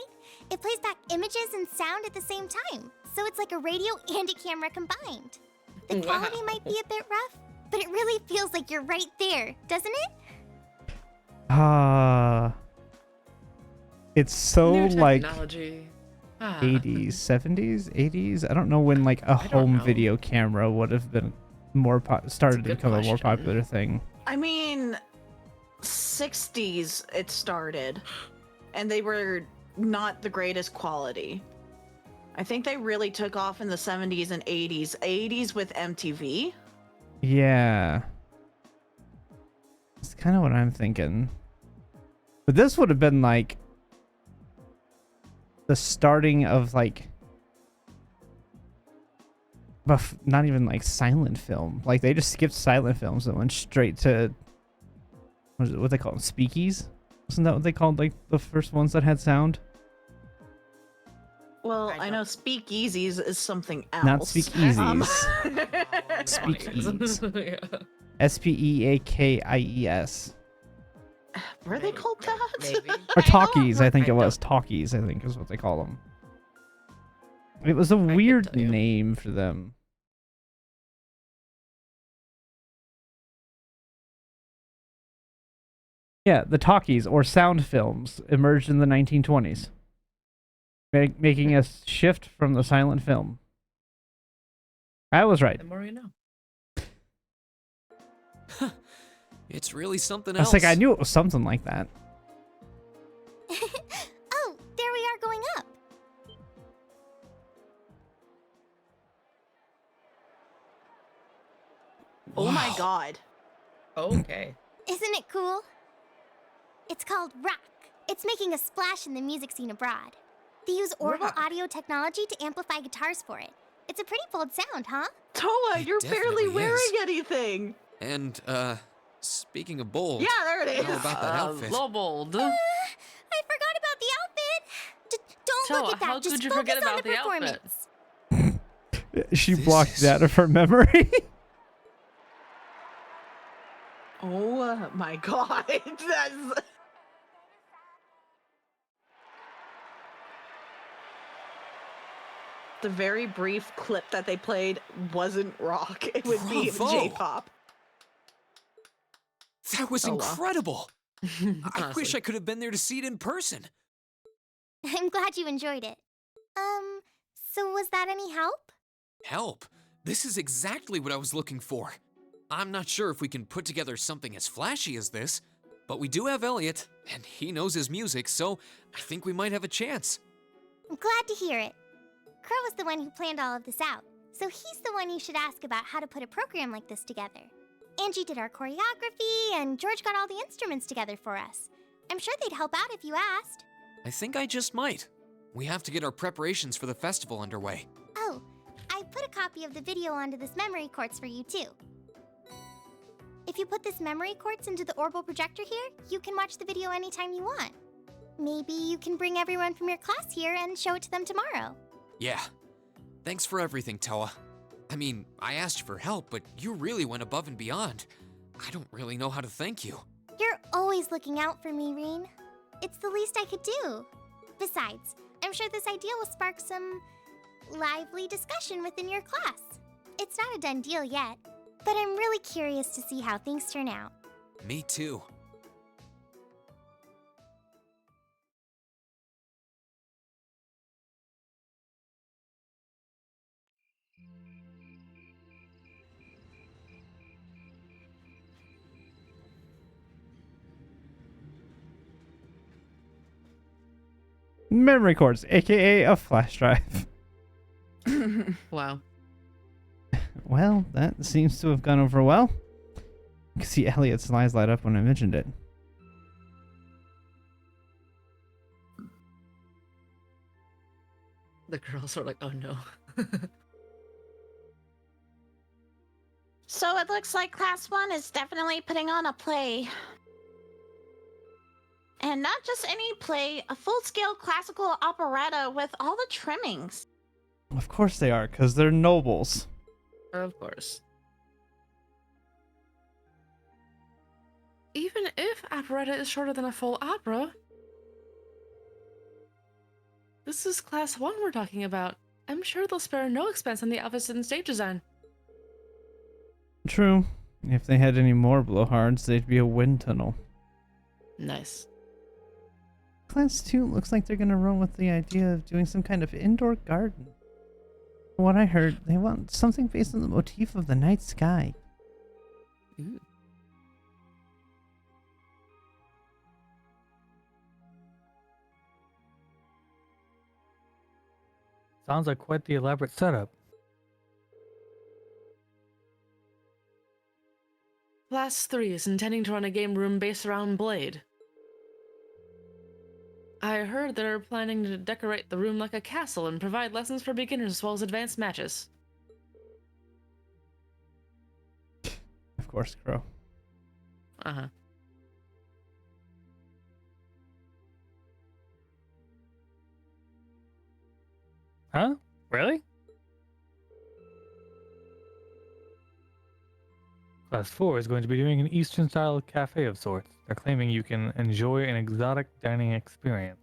It plays back images and sound at the same time, so it's like a radio and a camera combined. The quality might be a bit rough, but it really feels like you're right there, doesn't it? It's so New like technology. 80s, 70s, 80s. I don't know when like a home know. video camera would have been more started to good become a more question. popular thing. I mean, 60s it started, and they were not the greatest quality. I think they really took off in the 70s and 80s. 80s with MTV. Yeah. It's kind of what I'm thinking. But this would have been like the starting of like not even like silent film. Like they just skipped silent films and went straight to what they call them, speakies? Wasn't that what they called like the first ones that had sound? Well, I know speakeasies is something else. Not speakeasies. Speakeasies. Yeah. Speakies. Were they called that? Maybe. Or talkies, I think I it was. don't- Talkies, I think is what they call them. It was a could weird tell you. name for them. Yeah, the talkies, or sound films, emerged in the 1920s. Making a shift from the silent film. I was right. The more you know. It's really something I else. was like, I knew it was something like that. Oh, there we are going up. Oh my Wow. god. Okay. Isn't it cool? It's called rock. It's making a splash in the music scene abroad. They use orbital Rock. audio technology to amplify guitars for it. It's a pretty bold sound, huh? Toa, It you're barely definitely wearing is. anything. And, speaking of bold. Yeah, there it How is. about that outfit? Low bold. I forgot about the outfit. Don't look Toa, at that. how Just could you focus forget on about the the performance. outfit? She This blocked is- that of her memory. Oh my god. That's... The very brief clip that they played wasn't rock. It would be Bravo. J-pop. That was Oh, wow. incredible. I Honestly. wish I could have been there to see it in person. I'm glad you enjoyed it. So was that any help? Help. This is exactly what I was looking for. I'm not sure if we can put together something as flashy as this, but we do have Elliot, and he knows his music, so I think we might have a chance. I'm glad to hear it. Crow was the one who planned all of this out, so he's the one you should ask about how to put a program like this together. Angie did our choreography, and George got all the instruments together for us. I'm sure they'd help out if you asked. I think I just might. We have to get our preparations for the festival underway. Oh, I put a copy of the video onto this memory quartz for you too. If you put this memory quartz into the orbital projector here, you can watch the video anytime you want. Maybe you can bring everyone from your class here and show it to them tomorrow. Yeah. Thanks for everything, Toa. I mean, I asked you for help, but you really went above and beyond. I don't really know how to thank you. You're always looking out for me, Reen. It's the least I could do. Besides, I'm sure this idea will spark some lively discussion within your class. It's not a done deal yet, but I'm really curious to see how things turn out. Me too. Memory cards, aka a flash drive. Wow. Well, that seems to have gone over well. You can see Elliot's eyes light up when I mentioned it. The girls are like, oh no. So it looks like Class 1 is definitely putting on a play. And not just any play, a full-scale classical operetta with all the trimmings. Of course they are, because they're nobles. Of course. Even if operetta is shorter than a full opera, this is Class 1 we're talking about. I'm sure they'll spare no expense on the outfits and stage design. True. If they had any more blowhards, they'd be a wind tunnel. Nice. Class 2 looks like they're gonna run with the idea of doing some kind of indoor garden. From what I heard, they want something based on the motif of the night sky. Ooh. Sounds like quite the elaborate setup. Class 3 is intending to run a game room based around Blade. I heard they're planning to decorate the room like a castle and provide lessons for beginners as well as advanced matches. Of course, Crow. Uh-huh. Huh? Really? Class 4 is going to be doing an Eastern-style cafe of sorts. They're claiming you can enjoy an exotic dining experience.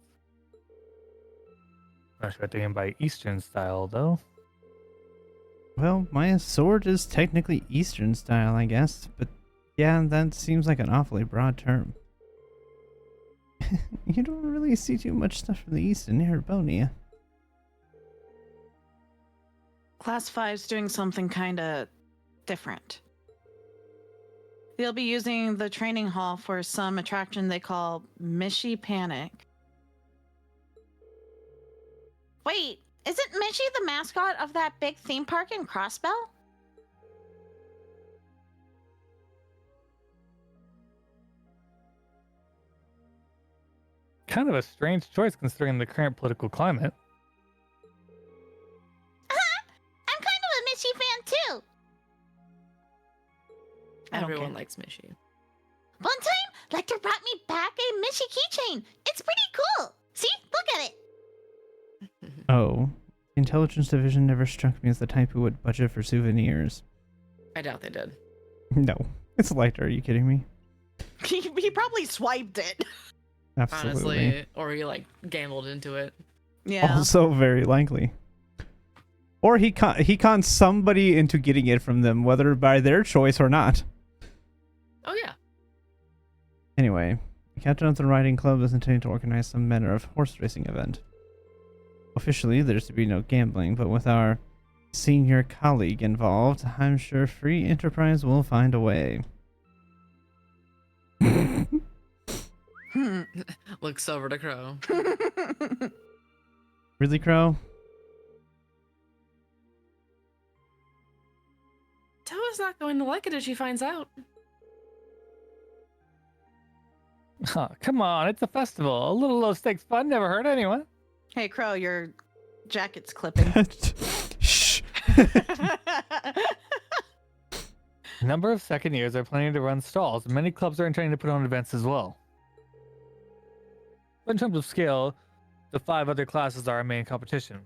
Not sure what they mean by Eastern style, though. Well, my sword is technically Eastern style, I guess, but yeah, that seems like an awfully broad term. You don't really see too much stuff from the East in Erebonia. Class 5's doing something kind of different. They'll be using the training hall for some attraction they call Mishy Panic. Wait, isn't Mishy the mascot of that big theme park in Crossbell? Kind of a strange choice considering the current political climate. I'm kind of a Mishy fan too. Everyone likes Mishy. One time, Lecter brought me back a Mishy keychain. It's pretty cool. See, look at it. Oh, the intelligence division never struck me as the type who would budget for souvenirs. I doubt they did. No, it's lighter. Are you kidding me? He probably swiped it. Absolutely. Honestly, or he like gambled into it. Yeah. Also very likely. Or he conned somebody into getting it from them, whether by their choice or not. Oh yeah. Anyway, the captain of the riding club is intending to organize some manner of horse racing event. Officially, there's to be no gambling, but with our senior colleague involved, I'm sure free enterprise will find a way. Looks over to Crow. Really, Crow? Toa's not going to like it if she finds out. Huh, come on, it's a festival. A little low-stakes fun never hurt anyone. Hey, Crow, your jacket's clipping. Shh. A number of second years are planning to run stalls, and many clubs are intending to put on events as well. But in terms of scale, the 5 other classes are our main competition.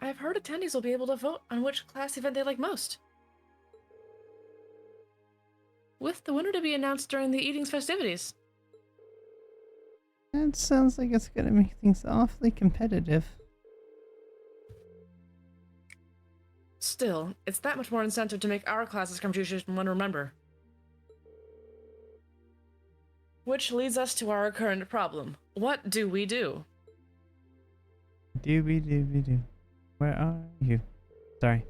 I've heard attendees will be able to vote on which class event they like most, with the winner to be announced during the eating's festivities. That sounds like it's gonna make things awfully competitive. Still, it's that much more incentive to make our class's contribution one remember. Which leads us to our current problem. What do we do? Doobie doobie doo. Where are you? Sorry.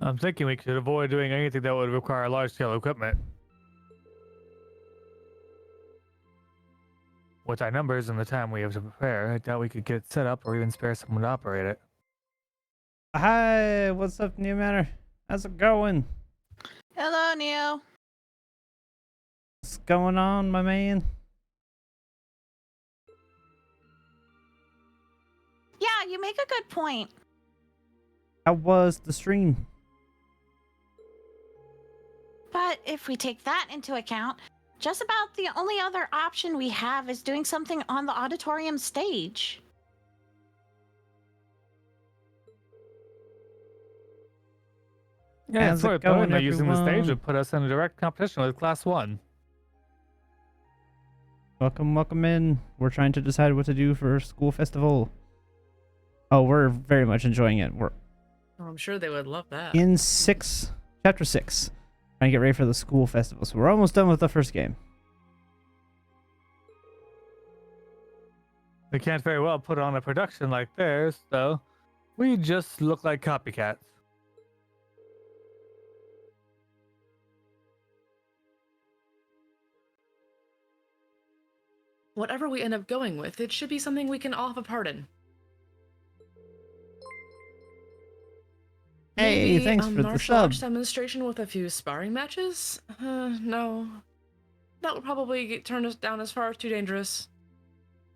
I'm thinking we could avoid doing anything that would require large-scale equipment. With our numbers and the time we have to prepare, I doubt we could get it set up or even spare someone to operate it. Hi, what's up, New Matter? How's it going? Hello, Neo. What's going on, my man? Yeah, you make a good point. How was the stream? But if we take that into account, just about the only other option we have is doing something on the auditorium stage. Yeah, How's it's sort it of going, going, that using the stage everyone? would put us in a direct competition with Class 1. Welcome, welcome in. We're trying to decide what to do for school festival. Oh, we're very much enjoying it. We're Oh, I'm sure they would love that. in chapter 6. Trying to get ready for the school festival. So we're almost done with the first game. We can't very well put on a production like theirs, though. We just look like copycats. Whatever we end up going with, it should be something we can all have a part in. Hey, Maybe thanks a for the martial sub. arts demonstration with a few sparring matches? No. That would probably turn us down as far as too dangerous.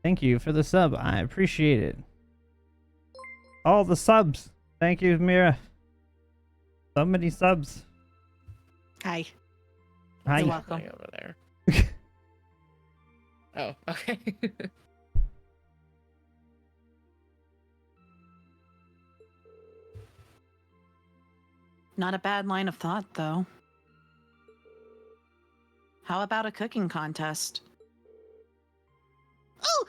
Thank you for the sub. I appreciate it. All the subs. Thank you, Mira. So many subs. Hi. Hi. You're welcome. Something over there. Oh, okay. Not a bad line of thought, though. How about a cooking contest? Ooh,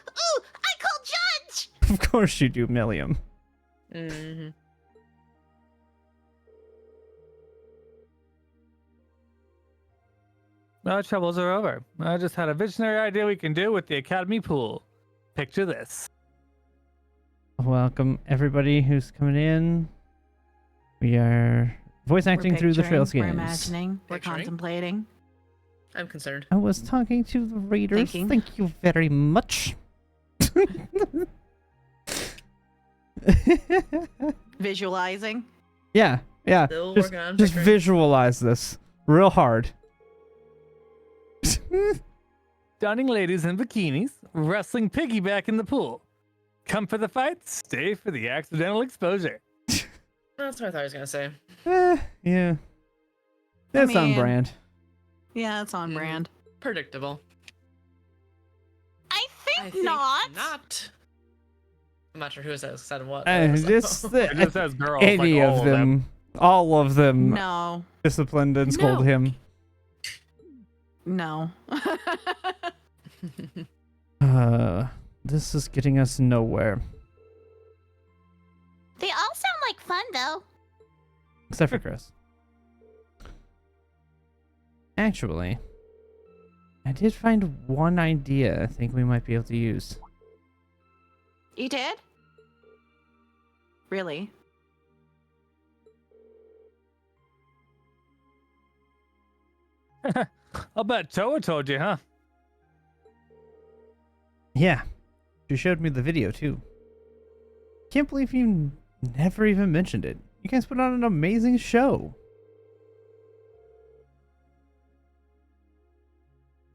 I call judge! Of course you do, Milliam. Mm-hmm. Our troubles are over. I just had a visionary idea we can do with the Academy pool. Picture this. Welcome everybody who's coming in. We are voice acting We're through the picturing, Trails We're games. imagining. We're Picturing? contemplating. I'm concerned. I was talking to the readers. Thinking. Thank you very much. Visualizing. yeah. Still Just, working on just picturing. visualize this real hard. Stunning ladies in bikinis, wrestling piggyback in the pool. Come for the fight, stay for the accidental exposure. That's what I thought I was gonna say. Yeah. That's on mean, brand. Yeah, it's on Mhm. brand. Predictable. I think, I think not. not. I'm not sure who said what. This It just says girls, any like all of them. All of them No. disciplined and scold No. him. No. This is getting us nowhere. They all sound like fun, though. Except for Chris. Actually, I did find one idea I think we might be able to use. You did? Really? I'll bet Toa told you, huh? Yeah. She showed me the video, too. Can't believe you never even mentioned it. You guys put on an amazing show.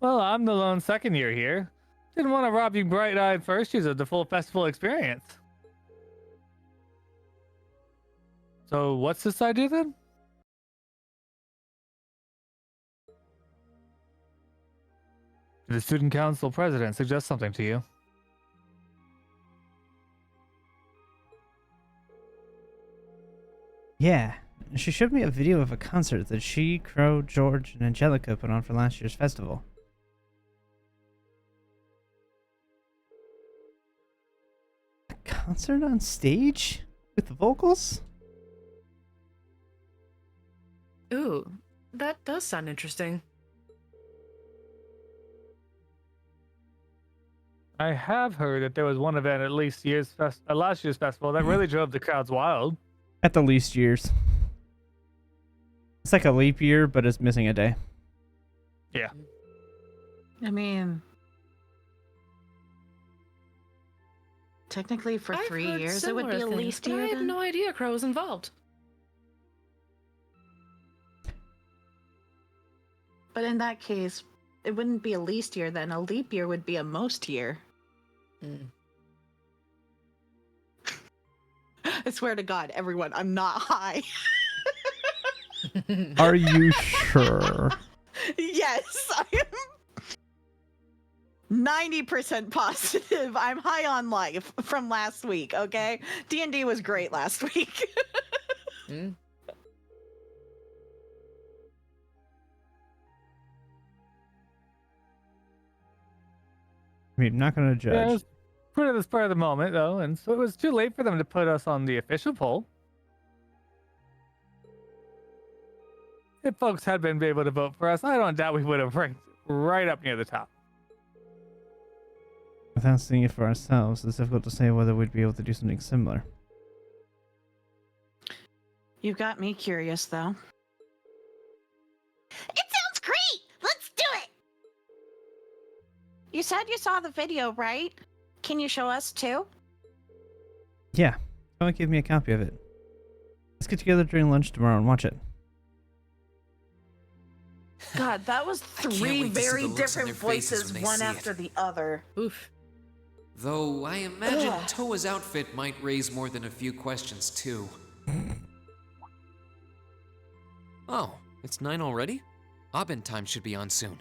Well, I'm the lone second year here. Didn't want to rob you bright-eyed first years of the full festival experience. So what's this idea then? Did the student council president suggest something to you? Yeah. She showed me a video of a concert that she, Crow, George, and Angelica put on for last year's festival. A concert on stage? With the vocals? Ooh, that does sound interesting. I have heard that there was one event at last year's festival that really drove the crowds wild. At the least years. It's like a leap year, but it's missing a day. Yeah. I mean, technically for I've 3 heard years it would be a similar things, least but year. I had then. no idea Crow was involved. But in that case, it wouldn't be a least year then. A leap year would be a most year. I swear to God, everyone, I'm not high. Are you sure? Yes, I am 90% positive. I'm high on life from last week, okay? D&D was great last week. I mean, I'm not gonna judge. Yeah, it was put at the spur of the moment, though, and so it was too late for them to put us on the official poll. If folks had been able to vote for us, I don't doubt we would have ranked right up near the top. Without seeing it for ourselves, it's difficult to say whether we'd be able to do something similar. You've got me curious, though. It sounds great! Let's do it! You said you saw the video, right? Can you show us too? Yeah, someone give me a copy of it. Let's get together during lunch tomorrow and watch it. God, that was can't three wait to see very the looks on different their faces voices, when they one see after it. the other. Oof. Though I imagine Toa's outfit might raise more than a few questions, too. Oh, it's 9 already? Abin time should be on soon.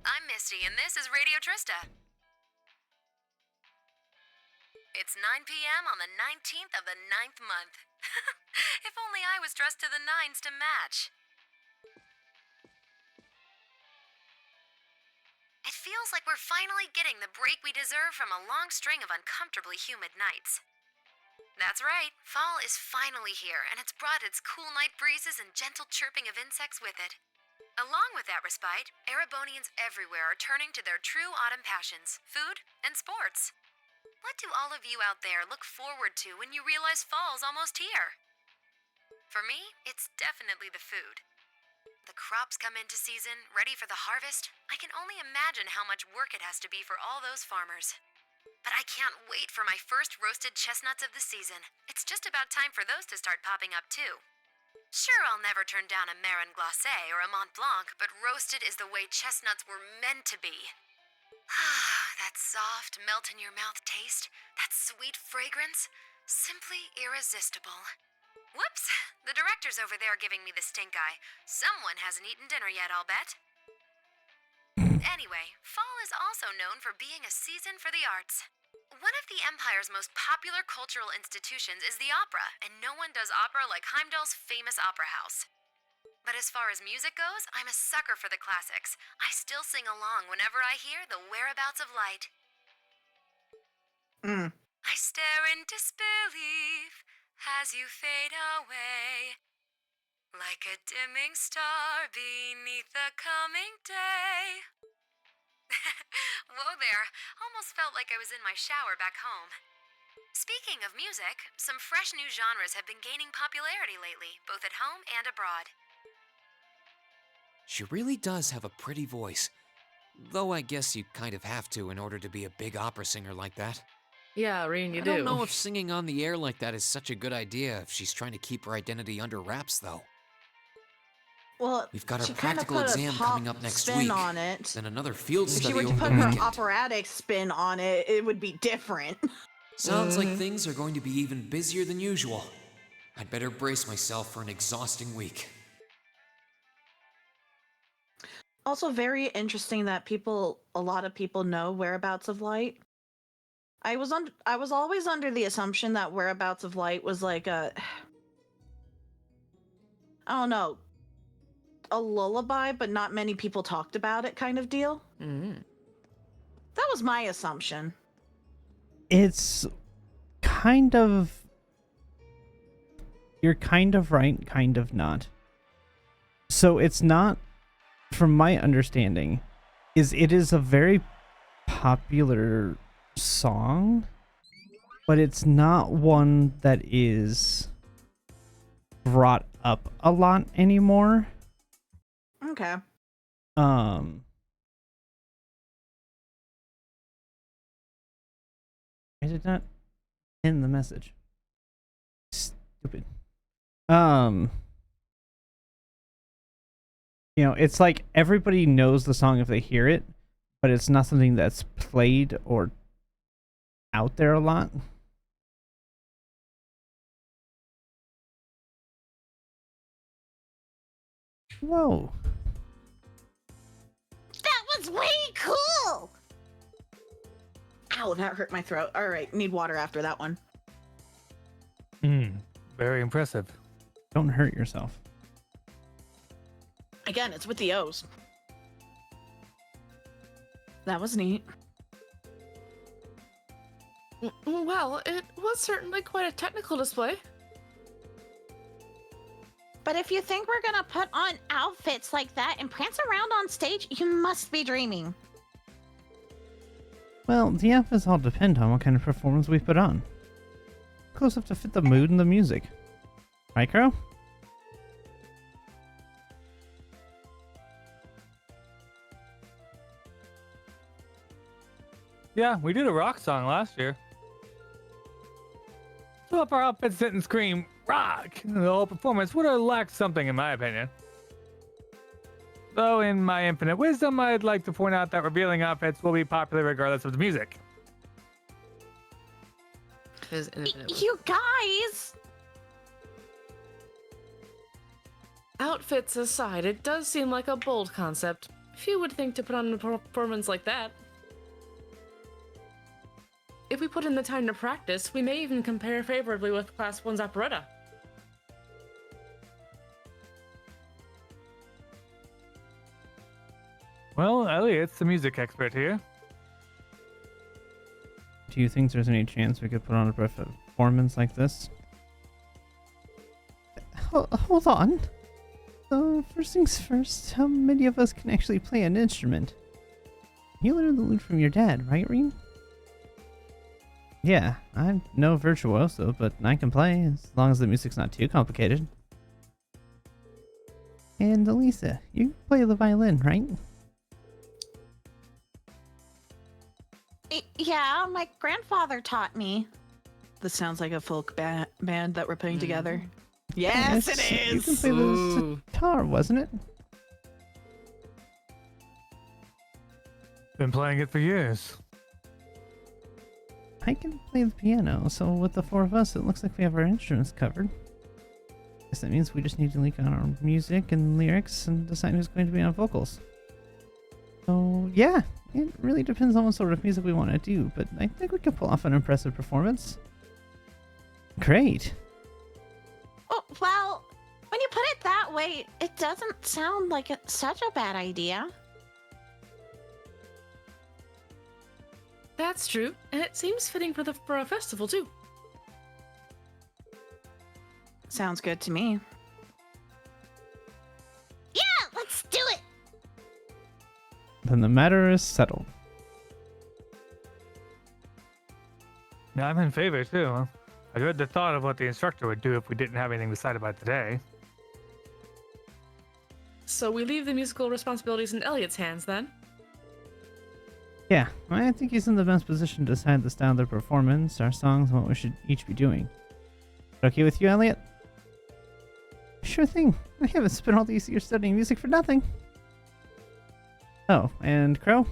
I'm Misty, and this is Radio Trista. It's 9 p.m. on the 19th of the 9th month. If only I was dressed to the nines to match. It feels like we're finally getting the break we deserve from a long string of uncomfortably humid nights. That's right, fall is finally here, and it's brought its cool night breezes and gentle chirping of insects with it. Along with that respite, Erebonians everywhere are turning to their true autumn passions, food and sports. What do all of you out there look forward to when you realize fall's almost here? For me, it's definitely the food. The crops come into season, ready for the harvest. I can only imagine how much work it has to be for all those farmers. But I can't wait for my first roasted chestnuts of the season. It's just about time for those to start popping up too. Sure, I'll never turn down a Marron Glacé or a Mont Blanc, but roasted is the way chestnuts were meant to be. That soft, melt-in-your-mouth taste, that sweet fragrance, simply irresistible. Whoops! The director's over there giving me the stink eye. Someone hasn't eaten dinner yet, I'll bet. Anyway, fall is also known for being a season for the arts. One of the Empire's most popular cultural institutions is the opera, and no one does opera like Heimdall's famous opera house. But as far as music goes, I'm a sucker for the classics. I still sing along whenever I hear The Whereabouts of Light. I stare in disbelief as you fade away, like a dimming star beneath the coming day. Whoa, there. Almost felt like I was in my shower back home. Speaking of music, some fresh new genres have been gaining popularity lately, both at home and abroad. She really does have a pretty voice. Though I guess you kind of have to in order to be a big opera singer like that. Yeah, Reen, you I do. don't know if singing on the air like that is such a good idea if she's trying to keep her identity under wraps, though. Well, We've got our she kinda practical put a exam pop coming up next spin week. on it. Then another field If she study were to over put the her weekend. operatic spin on it, it would be different. Sounds like things are going to be even busier than usual. I'd better brace myself for an exhausting week. Also, very interesting that a lot of people know Whereabouts of Light. I was always under the assumption that Whereabouts of Light was like I don't know, a lullaby, but not many people talked about it kind of deal. Mm. That was my assumption. It's kind of... You're kind of right, kind of not. So it's not, from my understanding, it is a very popular song, but it's not one that is brought up a lot anymore. Okay. I did not end the message. Stupid. You know, it's like everybody knows the song if they hear it, but it's not something that's played or out there a lot. Whoa. That was way cool! Ow, that hurt my throat. All right, need water after that one. Very impressive. Don't hurt yourself. Again, it's with the O's. That was neat. Well, it was certainly quite a technical display. But if you think we're gonna put on outfits like that and prance around on stage, you must be dreaming. Well, the outfits all depend on what kind of performance we put on. Close up to fit the mood and the music. Right, Crow? Yeah, we did a rock song last year. So if our outfits didn't scream rock, the whole performance would have lacked something in my opinion. Though in my infinite wisdom, I'd like to point out that revealing outfits will be popular regardless of the music. His infinite. You guys! Outfits aside, it does seem like a bold concept. Few would think to put on a performance like that. If we put in the time to practice, we may even compare favorably with Class 1's operetta. Well, Elliot's the music expert here. Do you think there's any chance we could put on a performance like this? Hold on. So, first things first, how many of us can actually play an instrument? You learned the lute from your dad, right, Reen? Yeah, I'm no virtuoso, but I can play as long as the music's not too complicated. And Elisa, you play the violin, right? Yeah, my grandfather taught me. This sounds like a folk band that we're putting together. Yes, it You can is! play the sitar, wasn't it? Been playing it for years. I can play the piano, so with the four of us, it looks like we have our instruments covered. Guess that means we just need to link on our music and lyrics and decide who's going to be on vocals. So, yeah, it really depends on what sort of music we want to do, but I think we can pull off an impressive performance. Great. Oh, well, when you put it that way, it doesn't sound like it's such a bad idea. That's true, and it seems fitting for a festival too. Sounds good to me. Yeah, let's do it! Then the matter is settled. Yeah, I'm in favor too. I dread the thought of what the instructor would do if we didn't have anything decided by today. So we leave the musical responsibilities in Elliot's hands then? Yeah, I think he's in the best position to decide the style of their performance, our songs, and what we should each be doing. Okay with you, Elliot? Sure thing. I haven't spent all these years studying music for nothing. Oh, and Crow?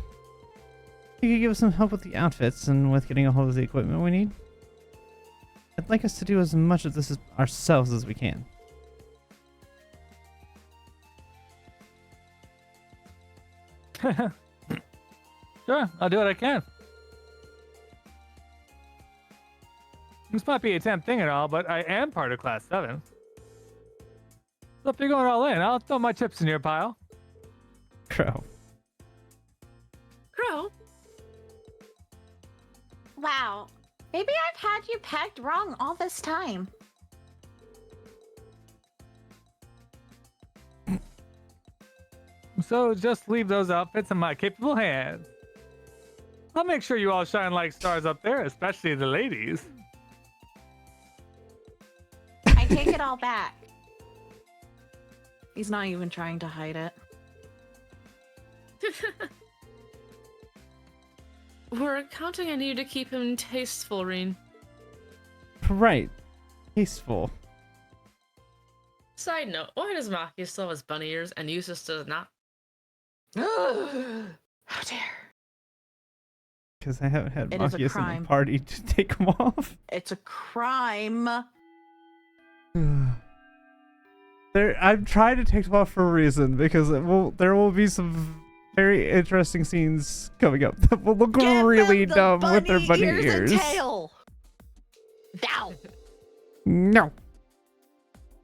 You could give us some help with the outfits and with getting a hold of the equipment we need. I'd like us to do as much of this ourselves as we can. Sure, I'll do what I can. This might be a temp thing and all, but I am part of Class 7. So if you're going all in, I'll throw my chips in your pile. Crow. Crow? Wow. Maybe I've had you pegged wrong all this time. So just leave those outfits in my capable hands. I'll make sure you all shine like stars up there, especially the ladies. I take it all back. He's not even trying to hide it. We're counting on you to keep him tasteful, Reen. Right. Tasteful. Side note, why does Maki still have his bunny ears and Eustace does not? How dare. Because I haven't had It is a Machias in crime. the party to take them off. It's a crime. I'm trying to take them off for a reason, because there will be some very interesting scenes coming up that will look Give really them the dumb with their bunny ears. and tail. Down. No.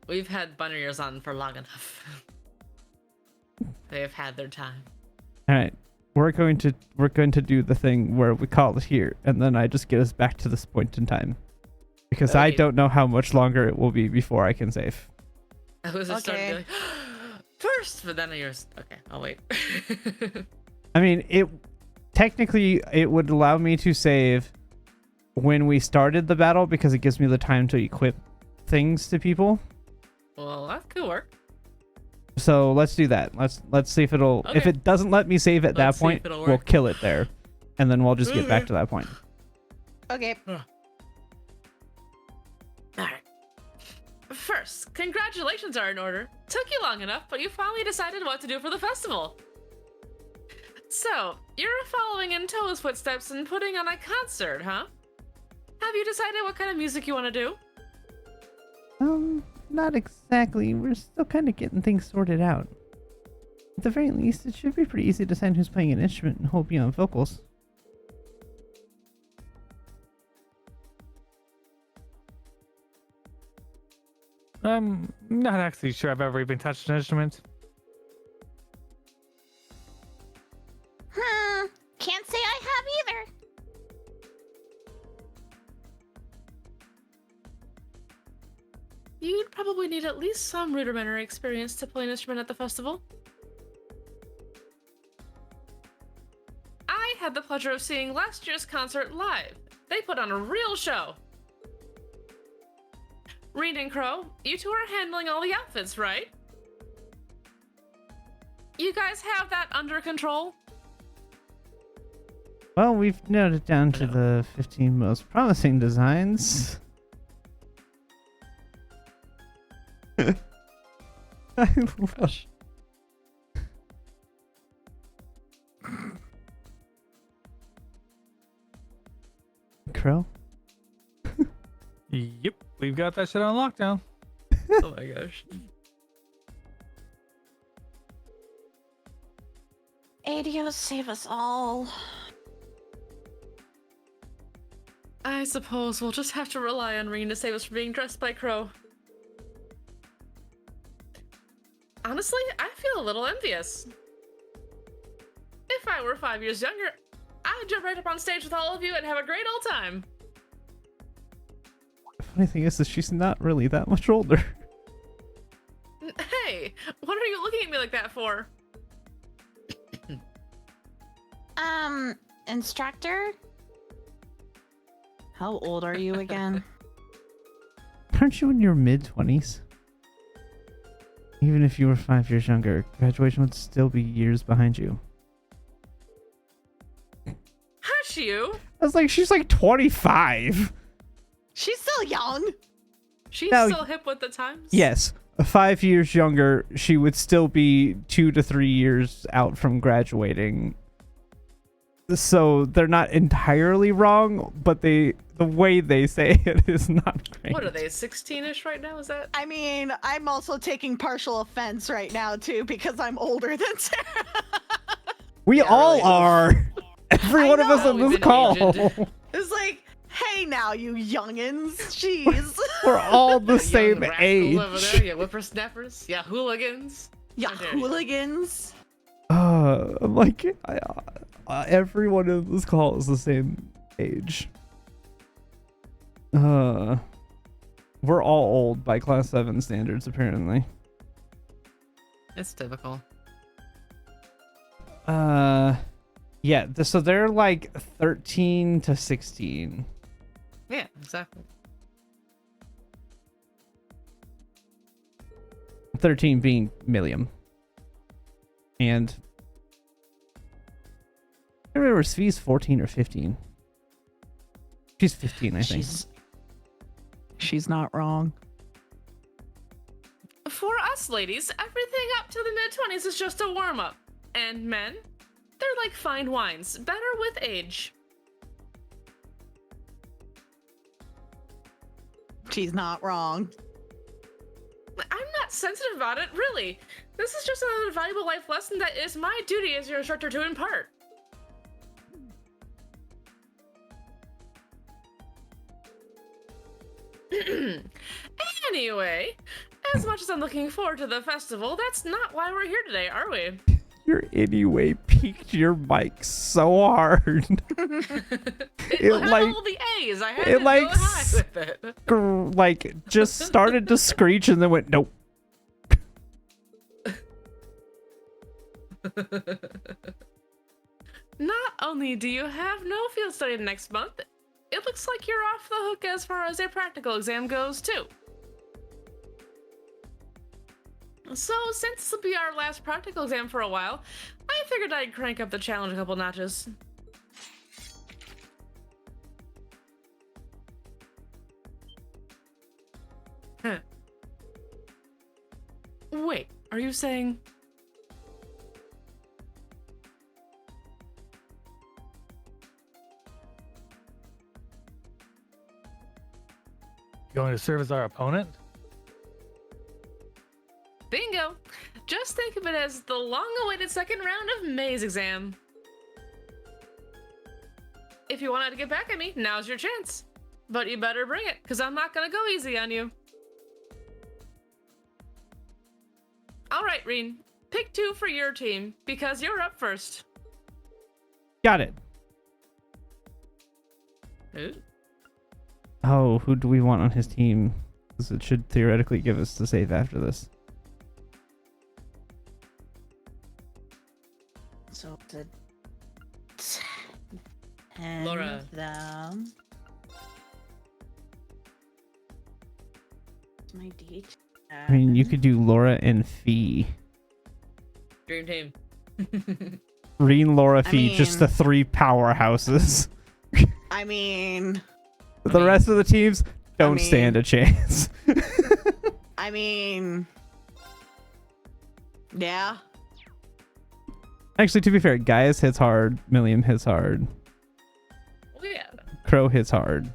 We've had bunny ears on for long enough. They have had their time. All right. We're going to do the thing where we call it here, and then I just get us back to this point in time, because I Okay. don't know how much longer it will be before I can save. I was just starting to Okay. be like, first, but then I yours. Okay, I'll wait. I mean, technically it would allow me to save when we started the battle, because it gives me the time to equip things to people. Well, that could work. So let's do that. Let's see if it'll. If Okay. it doesn't let me save at Let's that see if point, it'll we'll work. kill it there, and then we'll just get back Okay. to that point. Okay. Alright. First, congratulations are in order. Took you long enough, but you finally decided what to do for the festival. So, you're following in Toa's footsteps and putting on a concert, huh? Have you decided what kind of music you want to do? Not exactly. We're still kind of getting things sorted out. At the very least, it should be pretty easy to decide who's playing an instrument and who'll be on vocals. I'm not actually sure I've ever even touched an instrument. Can't say I have either. You'd probably need at least some rudimentary experience to play an instrument at the festival. I had the pleasure of seeing last year's concert live. They put on a real show. Reed and Crow, you two are handling all the outfits, right? You guys have that under control? Well, we've narrowed it down to the 15 most promising designs. I love- Crow? Yep, we've got that shit on lockdown. Oh my gosh. Adios, save us all. I suppose we'll just have to rely on Reen to save us from being dressed by Crow. Honestly, I feel a little envious. If I were 5 years younger, I'd jump right up on stage with all of you and have a great old time. The funny thing is that she's not really that much older. Hey, what are you looking at me like that for? Instructor? How old are you again? Aren't you in your mid-20s? Even if you were 5 years younger, graduation would still be years behind you. Hush you! I was like, she's like 25. She's still young. She's Now- still hip with the times. Yes, 5 years younger, she would still be 2 to 3 years out from graduating. So they're not entirely wrong, but the way they say it is not great. What are they, 16-ish right now? Is that? I mean, I'm also taking partial offense right now too because I'm older than Sarah. We Yeah, all really. are. Every I one of us know. on We've this been call. aged. It's like, hey now, you youngins. Jeez. We're all the You same young rascals age. over there, you whippersnappers, yeah, hooligans. Ya How dare you. hooligans. I'm like, everyone in this call is the same age. We're all old by class 7 standards, apparently. It's typical. Yeah, so they're like 13 to 16. Yeah, exactly. 13 being Milliam. And I don't remember if Svi's 14 or 15. She's 15, I think. She's not wrong. For us ladies, everything up to the mid-20s is just a warm-up. And men, they're like fine wines, better with age. She's not wrong. I'm not sensitive about it, really. This is just another valuable life lesson that is my duty as your instructor to impart. Anyway, as much as I'm looking forward to the festival, that's not why we're here today, are we? Your anyway peaked your mic so hard. It had like- all the A's. I had it to like go high with it. Like just started to screech and then went nope. Not only do you have no field study next month, it looks like you're off the hook as far as your practical exam goes, too. So, since this will be our last practical exam for a while, I figured I'd crank up the challenge a couple notches. Huh. Wait, are you saying... Going to serve as our opponent? Bingo! Just think of it as the long-awaited second round of May's exam. If you wanted to get back at me, now's your chance. But you better bring it, because I'm not gonna go easy on you. Alright, Reen. Pick 2 for your team, because you're up first. Got it. Ooh. Oh, who do we want on his team? Because it should theoretically give us the save after this. So the 10 Laura. of them. My D. I mean, you could do Laura and Fee. Dream team. Reen, Laura, I Fee, just the mean- 3 powerhouses. I mean, The rest of the teams don't mean- stand a chance. I mean, yeah. Actually, to be fair, Gaius hits hard, Milliam hits hard, Well, yeah. Crow hits hard.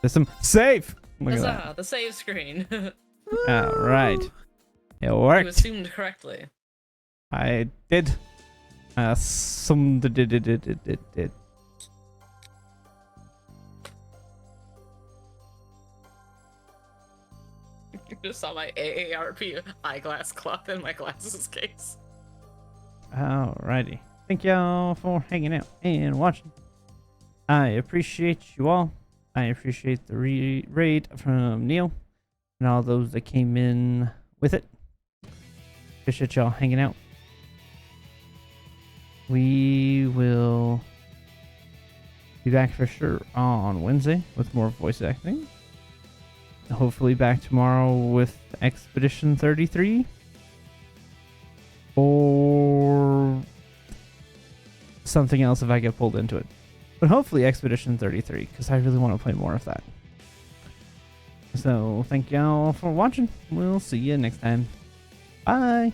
System safe. Look at that. Huzzah, the save screen. All right, it You worked. assumed correctly. I did. Some did. You just saw my AARP eyeglass cloth in my glasses case. Alrighty. Thank y'all for hanging out and watching. I appreciate you all. I appreciate the raid from Neil and all those that came in with it. Appreciate y'all hanging out. we will be back for sure on Wednesday with more voice acting. Hopefully back tomorrow with Expedition 33. Or something else if I get pulled into it. But hopefully Expedition 33, because I really want to play more of that. So thank y'all for watching. We'll see you next time. Bye!